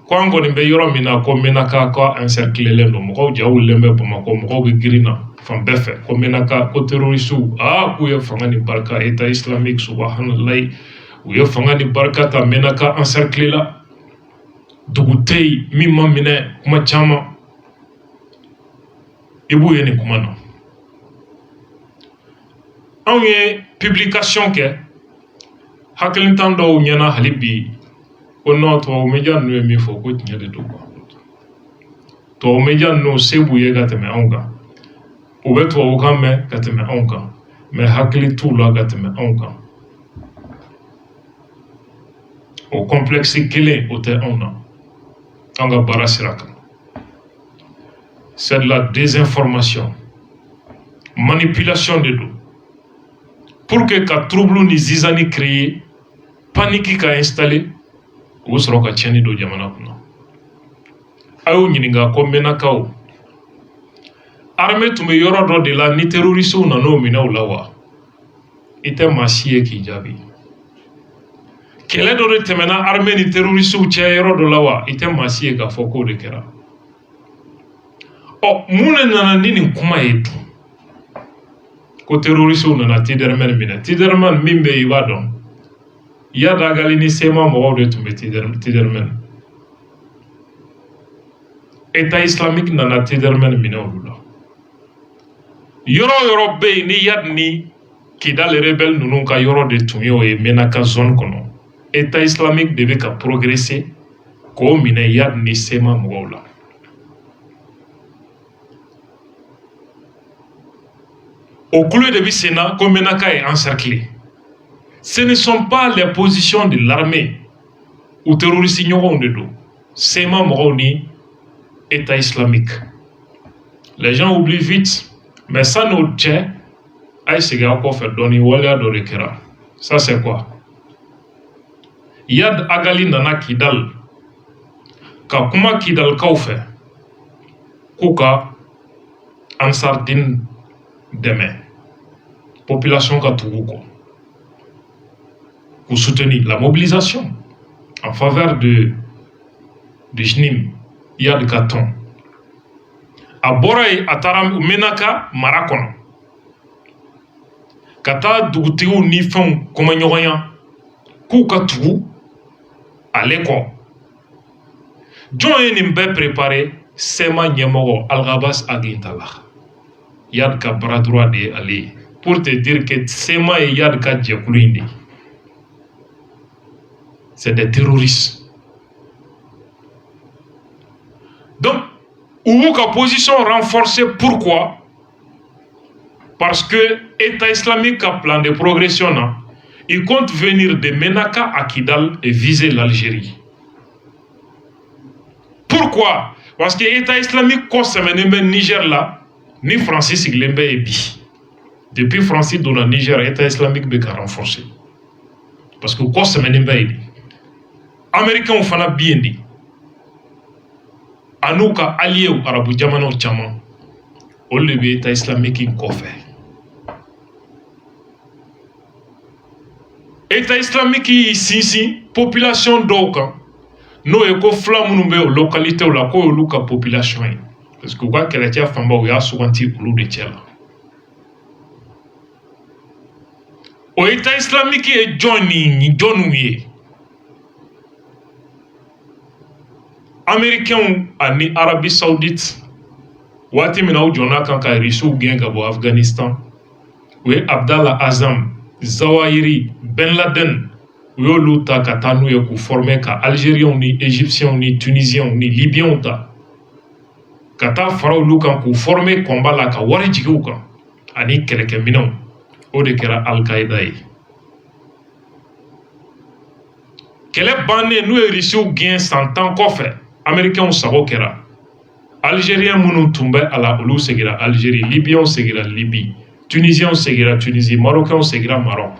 ko an kɔni bɛ yɔrɔ min na ko menaka ka encerclelen don mɔgɔw ja wulilen bɛ Bamakɔ mɔgɔw bɛ girin na fan bɛɛ fɛ ko menaka ko terrorisiw k'u ye fanga ni barika État islamique subahanallahi u ye fanga ni barika ta menaka encercler la dugu tɛ yen min ma minɛ kuma caman i b'u ye nin kuma na anw ye publication kɛ hakilitan dɔw ɲɛna hali bi ko non tubabu média ninnu ye min fɔ ko tiɲɛ de don tubabu média ninnu se b'u ye ka tɛmɛ anw kan u bɛ tubabukan mɛn ka tɛmɛ anw kan mais hakili t'u la ka tɛmɛ anw kan o complexe kelen o tɛ anw na an ka baara sira kan c'est de la désinformation manipulation de don pour que ka trouble ni zizani créer panique ka installer o sɔrɔ ka tiɲɛni don jamana kɔnɔ a y'o ɲininka ko menakaw armée tun bɛ yɔrɔ dɔ de la ni terrorisiw nan'o minɛ u la wa i tɛ maa si ye k'i jaabi kɛlɛ dɔ de tɛmɛna armée ni terrorisiw cɛ yɔrɔ dɔ la wa i tɛ maa si ye k'a fɔ k'o de kɛra ɔ mun de nana ni nin kuma ye dun ko terrorisiw nana Tiderman minɛ Tiderman min bɛ i b'a dɔn Yadagali ni Sema mɔgɔw de tun bɛ Tiderman État islamique nana Tiderman minɛ olu la yɔrɔ o yɔrɔ bɛ yen ni Yad ni Kidal rebelle ninnu ka yɔrɔ de tun ye o ye Menaka zone kɔnɔ État islamique de bɛ ka progresser k'o minɛ Yad ni Sema mɔgɔw la au clou de Sénat, comme Menaka est encerclé. Ce ne sont pas les positions de l'armée ou terroristes ignorants de dos. C'est membre ni État islamique. Les gens oublient vite, mais ça nous tient à essayer encore faire donner Walia Dorekera. Ça c'est quoi? Yad Agali Nana Kidal, Kakuma Kidal Kaufe, Kuka Ansardin demain. Population Katouko. Pour soutenir la mobilisation en faveur de Jnim, Yad Katon. A Boraï Ataram Menaka Marakono. Kata Dougutiou Nifon Komagnoyan, Koukatou, à l'école. John Nimbe préparé, Sema Nyamoro Al-Rabas Agintala. Yad ka bras droit de Ali. Pour te dire que Sema et Yad ka Djekouindi. C'est des terroristes. Donc, Ououka position renforcée, pourquoi? Parce que l'État islamique a plan de progression, il compte venir de Menaka à Kidal et viser l'Algérie. Pourquoi? Parce que l'État islamique concerne le Niger là, ni Francis Iglembe et Bi. Depuis Francis dans le Niger, l'État islamique a renforcé. Parce que concerne le Niger. Américains ont bien dit. Anouka allié au Arabu Djamano Tchaman, au l'État islamique qui fait. État islamique qui ici, population d'Oka, nous éco flamme nous localité ou la co population. Parce que quoi qu'elle était femme ou ya souvent tiré de tchela. Au État islamique qui est Johnny, Américains en Arabie Saoudite, Wati Minao Jonathan Kairisu Gengabo Afghanistan, oui Abdallah Azam, Zawahiri, Ben Laden, oui Luta Katanu Yoku formé ka Algérien ni Égyptien ni Tunisien ni Libyen ta, Kata Farao Lukan ku formé combat la ka Warijiguka, ani Keleke Minon, Odekera Al-Qaïda. Quel est banné nous Rissu Gen 100 ans qu'on fait? Américains savo kera, Algériens mounou tombé à la Oulu seguira Algérie, Libyens seguira Libye, Tunisiens seguira Tunisie, Marocains seguira Maroc.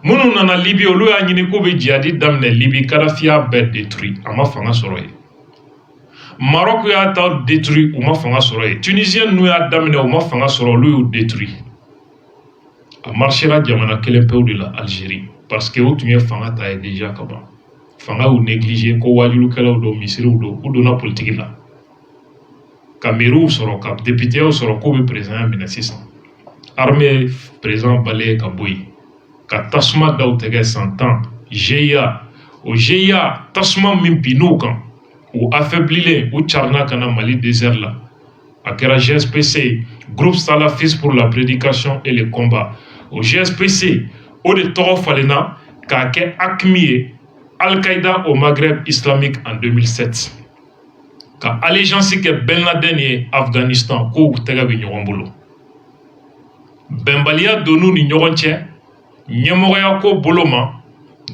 Mounou nana Libye Oulu a nyiniko be djihadi damne Libye Kadhafi a bet détruit, ama fanga soroye. Maroc a ta détruit, uma fanga soroye. Tunisien nous a damne uma fanga soro lui ou détruit. A marchera diamana kelempe de la Algérie, parce que où tu viens fanga ta déjà kaba. Fanga ou négligé ko wajulu kala do misiri ou do na politique là Cameroun soro cap député ou soro ko be président 1600 armée président balé ka boy ka tasma daw tege 100 ans GIA o GIA tasma min binukan ou affaiblilé ou charna kana Mali désert là akera GSPC groupe salafiste pour la prédication et le combat au GSPC au de toro falena ka ke akmié Al-Qaïda au Maghreb islamique en 2007. Quand allégeance que Ben Laden et Afghanistan, ko tega bi ñogon bolo. Benbalia donu ni ñogon ci ñemoya ko boloma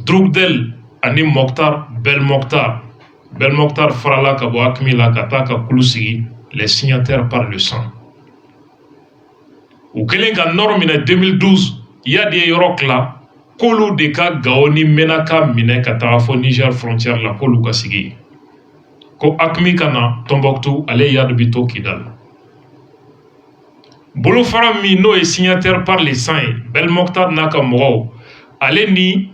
Drugdel ani Mokhtar Bel Mokhtar farala ka bo akmi la kata ka kulusigi les signataires par le sang. Ou kelenga normine 2012 il y a des yorok là Kolu de ka gaoni Menaka mine katafo Niger frontière la kolu kasigi. Ko akmi kana Tombouctou ale yad bito Kidal. Bolo farami no est signataire par les saints Bel Mokhtar naka moro ale ni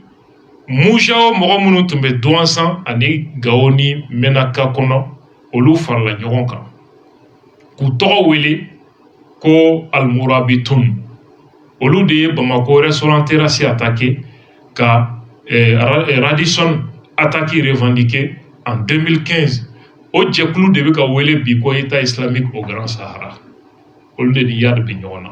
mujao moro munu tumbe douansan ani gaoni Menaka kono olu farla nyogonka. Ku togo wele ko Al-Mourabitoun. Au lieu de Bamako, restaurant terrassé attaqué, car Radisson attaqué revendiqué en 2015. Au Djeklou de Beka Wele Biko État islamique au Grand Sahara. Au lieu de Yad Bignona.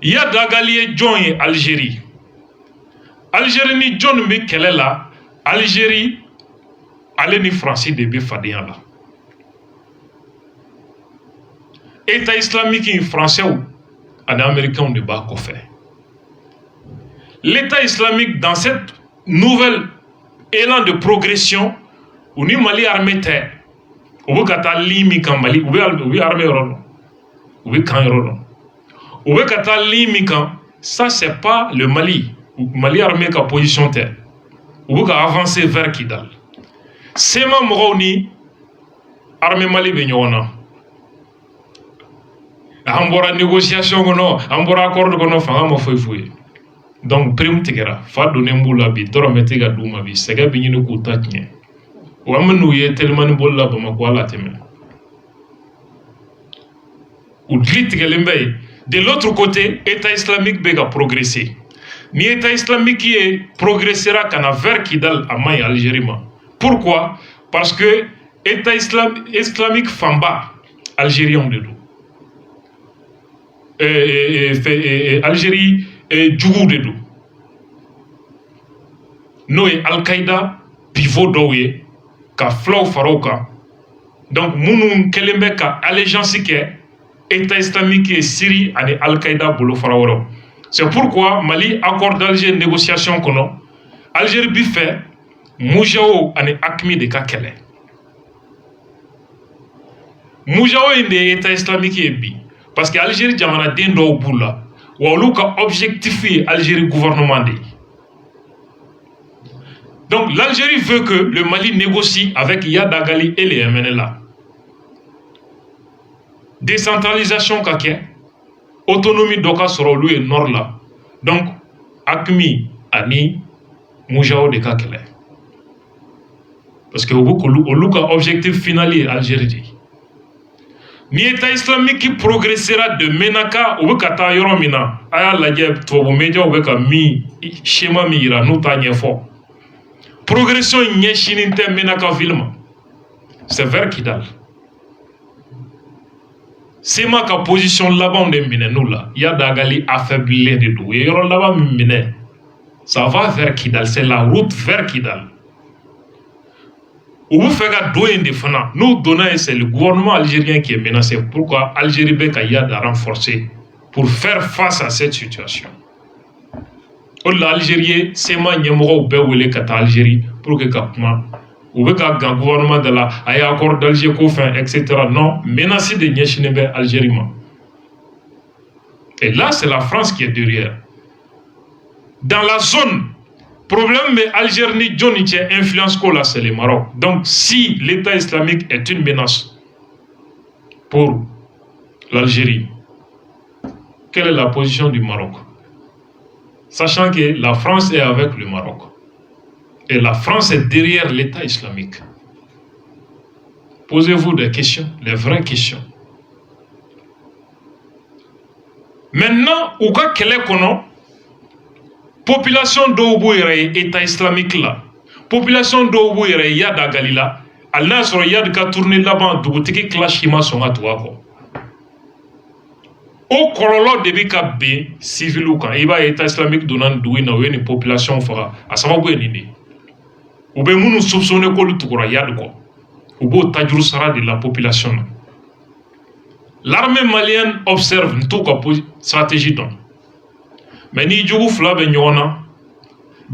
Yad Agalié John et Algérie. Algérie ni John Mekelela, Algérie, allez ni Francis de Befadian là. État islamique français ou américain ne bat qu'au fait. L'État islamique dans cette nouvelle élan de progression, où ni Mali armé terre, ou kata limi kan Mali, ou armé rolo, ou kan rolo, ou kata limi kan, ça c'est pas le Mali, Mali armé ka position terre, ou ka avancer vers Kidal. C'est ma ni armée Mali benyona. Ambora négociation kono, ambora accord kono fanga mo foy. Donc prime tigera fa donner mbula bi doro metega duma bi sega bi nyine ko tatnye. Wa manu ye tellement bolla ba mako ala teme. Ou tigele de l'autre côté, État islamique bega progresser. Ni État islamique qui progressera kana vers Kidal à Maï Algérie. Pourquoi? Parce que État islamique famba algérien de nous. Algérie Djougou de nous. Nous Al-Qaïda pivot d'Oye ka flow faroka. Donc mounou kelembe ka allégeance qui est État islamique et Syrie et Al-Qaïda bolo faraworo. C'est pourquoi Mali accord d'Alger négociation kono Algérie bi fait Moujao et Akmi de Kakele. Moujao est l'État islamique et bi. Parce que l'Algérie jamana den do boula wa luka objectifier Algérie gouvernement de. Donc l'Algérie veut que le Mali négocie avec Yadagali et les MNLA. Décentralisation kake, autonomie doka soro et nord là. Donc Akmi ani Moujao de Kakele. Parce que au luka objectif final Algérie. Ni État islamique qui progressera de Menaka ou Kata Yoromina, aya lajeb tobo media ou ka mi schéma mi ira nous ta nyefo. Progression nyeshininte Menaka film. C'est vers Kidal. C'est ma position là-bas on est mine nous là. Ya dagali affaibli de dou. Yoro là-bas mine. Ça va vers Kidal, c'est la route vers Kidal. Ou vous faites indéfendant. Nous donnons, c'est le gouvernement algérien qui est menacé. Pourquoi Algérie a yad à renforcer pour faire face à cette situation. L'Algérie, c'est moi qui ai Algérie pour que Kapma ou le gouvernement de la accord d'Alger etc. Non, menacé de Nyeshinebe Algérie. Et là, c'est la France qui est derrière. Dans la zone. Problème, mais Algérie, Johnny, influence là, c'est le Maroc. Donc, si l'État islamique est une menace pour l'Algérie, quelle est la position du Maroc? Sachant que la France est avec le Maroc. Et la France est derrière l'État islamique. Posez-vous des questions, les vraies questions. Maintenant, où quel est qu'on a? Population d'Obu État islamique là. Population d'Obu Yada Galila. Al Nasr Yad ka tourner là-bas, Douboutique Klashima son à toi. Au kololo de Bikabe, civil ou quand il va État islamique donnant douine à une population fera. À savoir où est nini. Ou bien nous soupçonnons que le Toura Yad quoi. Ou bien Tajrou sera de la population. L'armée malienne observe une stratégie donc. Mais ni jogu fla be nyona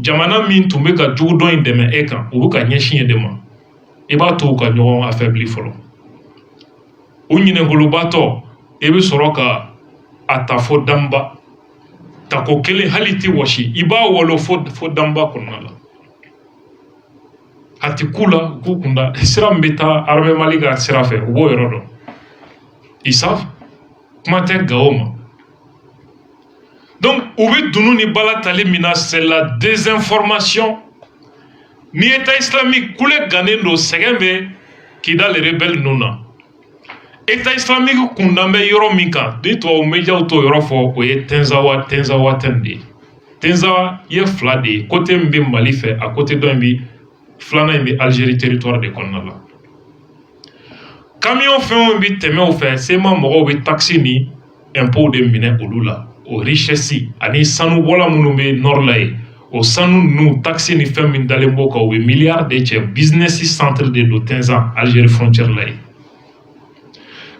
jamana min tumbe ka jogu don indeme eka ou ka nyeshin edema e ba to ka nyon affaibli folo o nyine ngolo bato e be soroka atafo damba tako kele haliti washi iba wolo fo damba kunala hati kula kukunda siram beta arme maliga sirafe wo yorodo isaf mate gaoma. Donc, Oube Dounouni Bala Talimina, c'est la désinformation. Ni État islamique, Koule Ganendo Segembe, qui dans les rebelles Nouna. État islamique, Kundambe Yoromika, dit-toi au média auto Yorofo, Oye Tenzawa Tendi. Tenzawa, Ye Flade, côté Mbi Malife, à côté d'Ambi, Flana Mbi Algérie, territoire de Konala. Camion fait un bit teme au fait, c'est ma moro taxi ni impôt de mine Olula. Au richesse, ani sanu bola munumbe norlaye, au sanu nous taxi ni femme d'alemboka ou milliards de business centre de l'Otenza, Algérie frontière laye.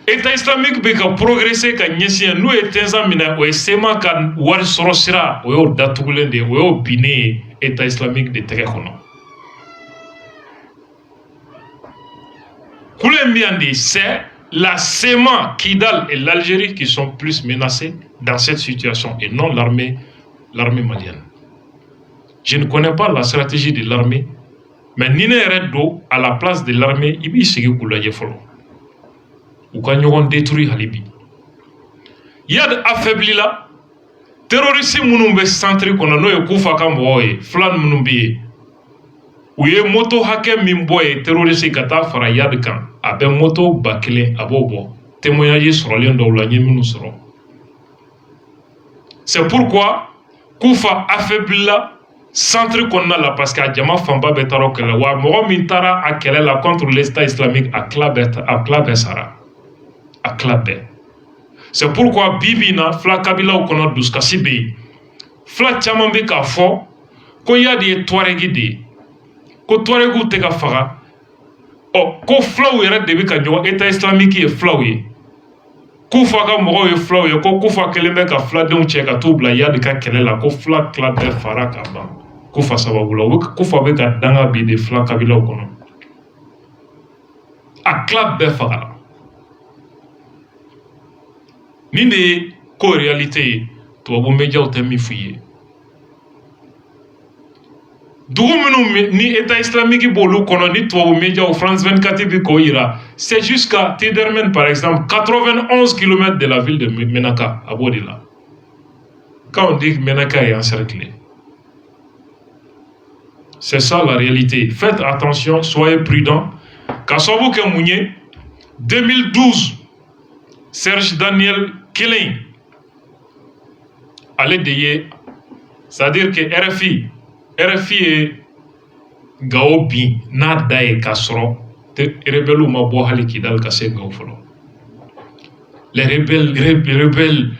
État islamique bɛ ka progresser ka ɲɛsin n'o ye tɛnsan minɛ o ye sema ka wari sɔrɔ sira o y'o datugulen de ye o y'o binnen ye État islamique de tɛgɛ kɔnɔ. Kule min yan de c'est la SEMA, Kidal et l'Algérie qui sont plus menacés dans cette situation et non l'armée malienne. Je ne connais pas la stratégie de l'armée, mais Nine Reddo, à la place de l'armée, il y a des gens qui ont détruit Halibi. Il y a des affaiblis là. Terroristes qui sont centrés, qui ont Koufa Kamboye, Flan Mounoumbi, où il y a moto hakem Mimboye, terroristes qui ont fait Yad Kan, avec moto Bakele, Abobo, témoignage sur l'un de l'année. C'est pourquoi Koufa affaibli là. Centre qu'on a là parce qu'à Djama Famba Betaro Kela, wa Moro Mintara a Kelela contre l'État islamique à Klabe Sara. À Klabe. C'est pourquoi Bibina, Fla Kabila ou Kono Duska Sibi, Fla Tchamambe Kafo, ko y a des Touaregide, ko Touaregu Tega Fara, oh, ko Flaou Yere Debi Kanyo, État islamique est Flaouye. Koufa ka mɔgɔw ye fulaw ye ko Koufa kelen bɛ ka fuladenw cɛ ka t'u bila Yadi ka kɛlɛ la ko fula tila bɛɛ fara ka ban Koufa sababu la Koufa bɛ ka danga bi de fula kabilaw kɔnɔ a tila bɛɛ fagara nin de ye ko réalité ye tubabu médiaw tɛ min f'i ye dugu minnu ni État islamique b'olu kɔnɔ ni tubabu médiaw France 24 bi k'o yira c'est jusqu'à Tidermen par exemple 91 km de la ville de Menaka à Bodila. Quand on dit que Menaka est encerclé, c'est ça la réalité. Faites attention, soyez prudents. Kassobu Kemounye 2012 Serge Daniel Killing allait dire, c'est-à-dire que RFI est Gaobi Nadae Kasro. Les rebelles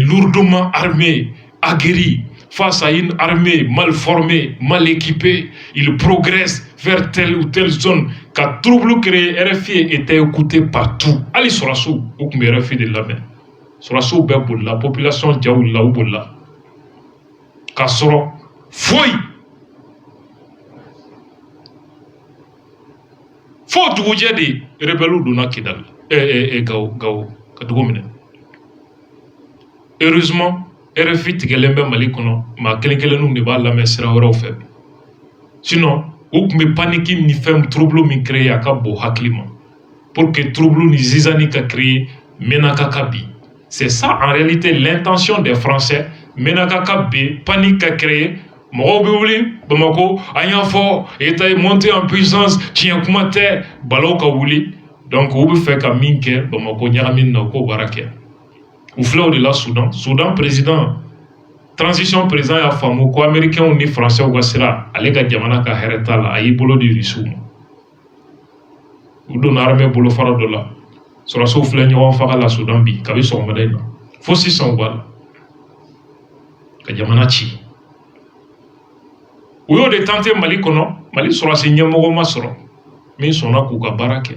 lourdement armés, aguerris, face à une armée mal formée, mal équipée, ils progressent vers telle ou telle zone. Car trouble créé, RFI était écouté partout. Allez sur la sous, ou comme RFI de la main. Sur la sous, la population Djaoula ou Boula. Kassoro, fouille. Faut que des rebelles donna Kidal et Gao Kadugomine. Heureusement, RFI Tigelembe Malikono, ma Kelenkelenu ne va la mesra au faible. Sinon, ou me paniquer ni faire trouble mi créer à Kabo Haklima. Pour que trouble ni zizani ka créer Menaka Kabi. C'est ça en réalité l'intention des Français. Menaka Kabi, panique à créer. Morobi Bamako, Ayanfo, État monté en puissance, Tien Kumate, Baloka Wuli. Donc, vous faites qu'à Minke, Bamako, Nyaramin, Noko, Barake. Ou fleur de la Soudan, président, transition président à Famou, quoi américain ou ni français ou Wassera, Alega Diamanaka Heretala, Aïbolo du Rissoum. Ou donne armée pour le phare de là. Sur la souffle, nous avons la Soudan, Kabi son modèle. Faut si son wall. Kadiamanachi. Ou yo de tenter Mali kono, Mali sera signé Mogoma soro, mais son akuka barake.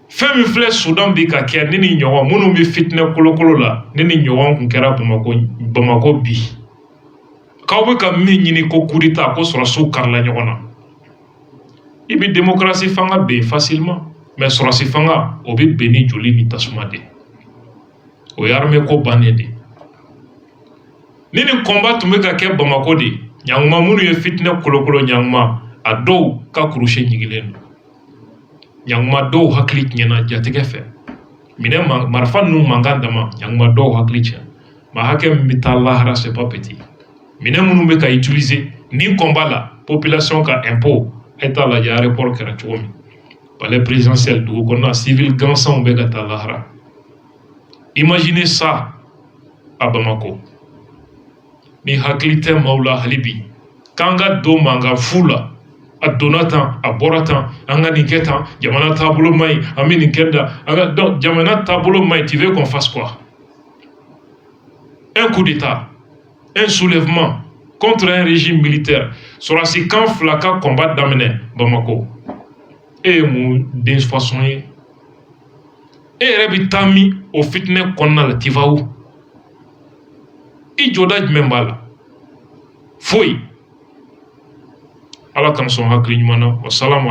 Femme flèche Soudan bika kia nini nyowa munu mi fitne kolokolo la nini nyowa kunkera Bamako bi. Kaube ka mi nyini ko kurita ko sera sou karla nyona. Ibi démocratie fanga be facilement, mais sera si fanga obi beni joli ni tasumade. O yarme ko banede. Nini combat tumbe ka ke Bamako de nyangma munu ye fitne kolokolo nyangma a dow ka kurushe nyigilendo nyangma dow hakli nyana jatege fe mine marfa nu mangandama nyangma dow hakli tia ma hakem mitalla c'est pas petit mine munu be ka utiliser ni combat la population ka impôt état la ya aéroport kera chomi palais présidentiel du konna civil gansan be ka talahara. Imaginez ça à Bamako. Ni haklite maula halibi kanga do manga fula a donatan a boratan anga niketa jamana tabulo mai amini kenda anga donc jamana tabulo mai tu veux qu'on fasse quoi? Un coup d'état, un soulèvement contre un régime militaire sera si quand flaka combat d'amener Bamako e mun den façon ye e yɛrɛ bi taa min o fitinɛ kɔnɔna la t'i va où i jɔda jumɛn b'a la foyi ala kana sɔn hakili ɲuman na wasalamu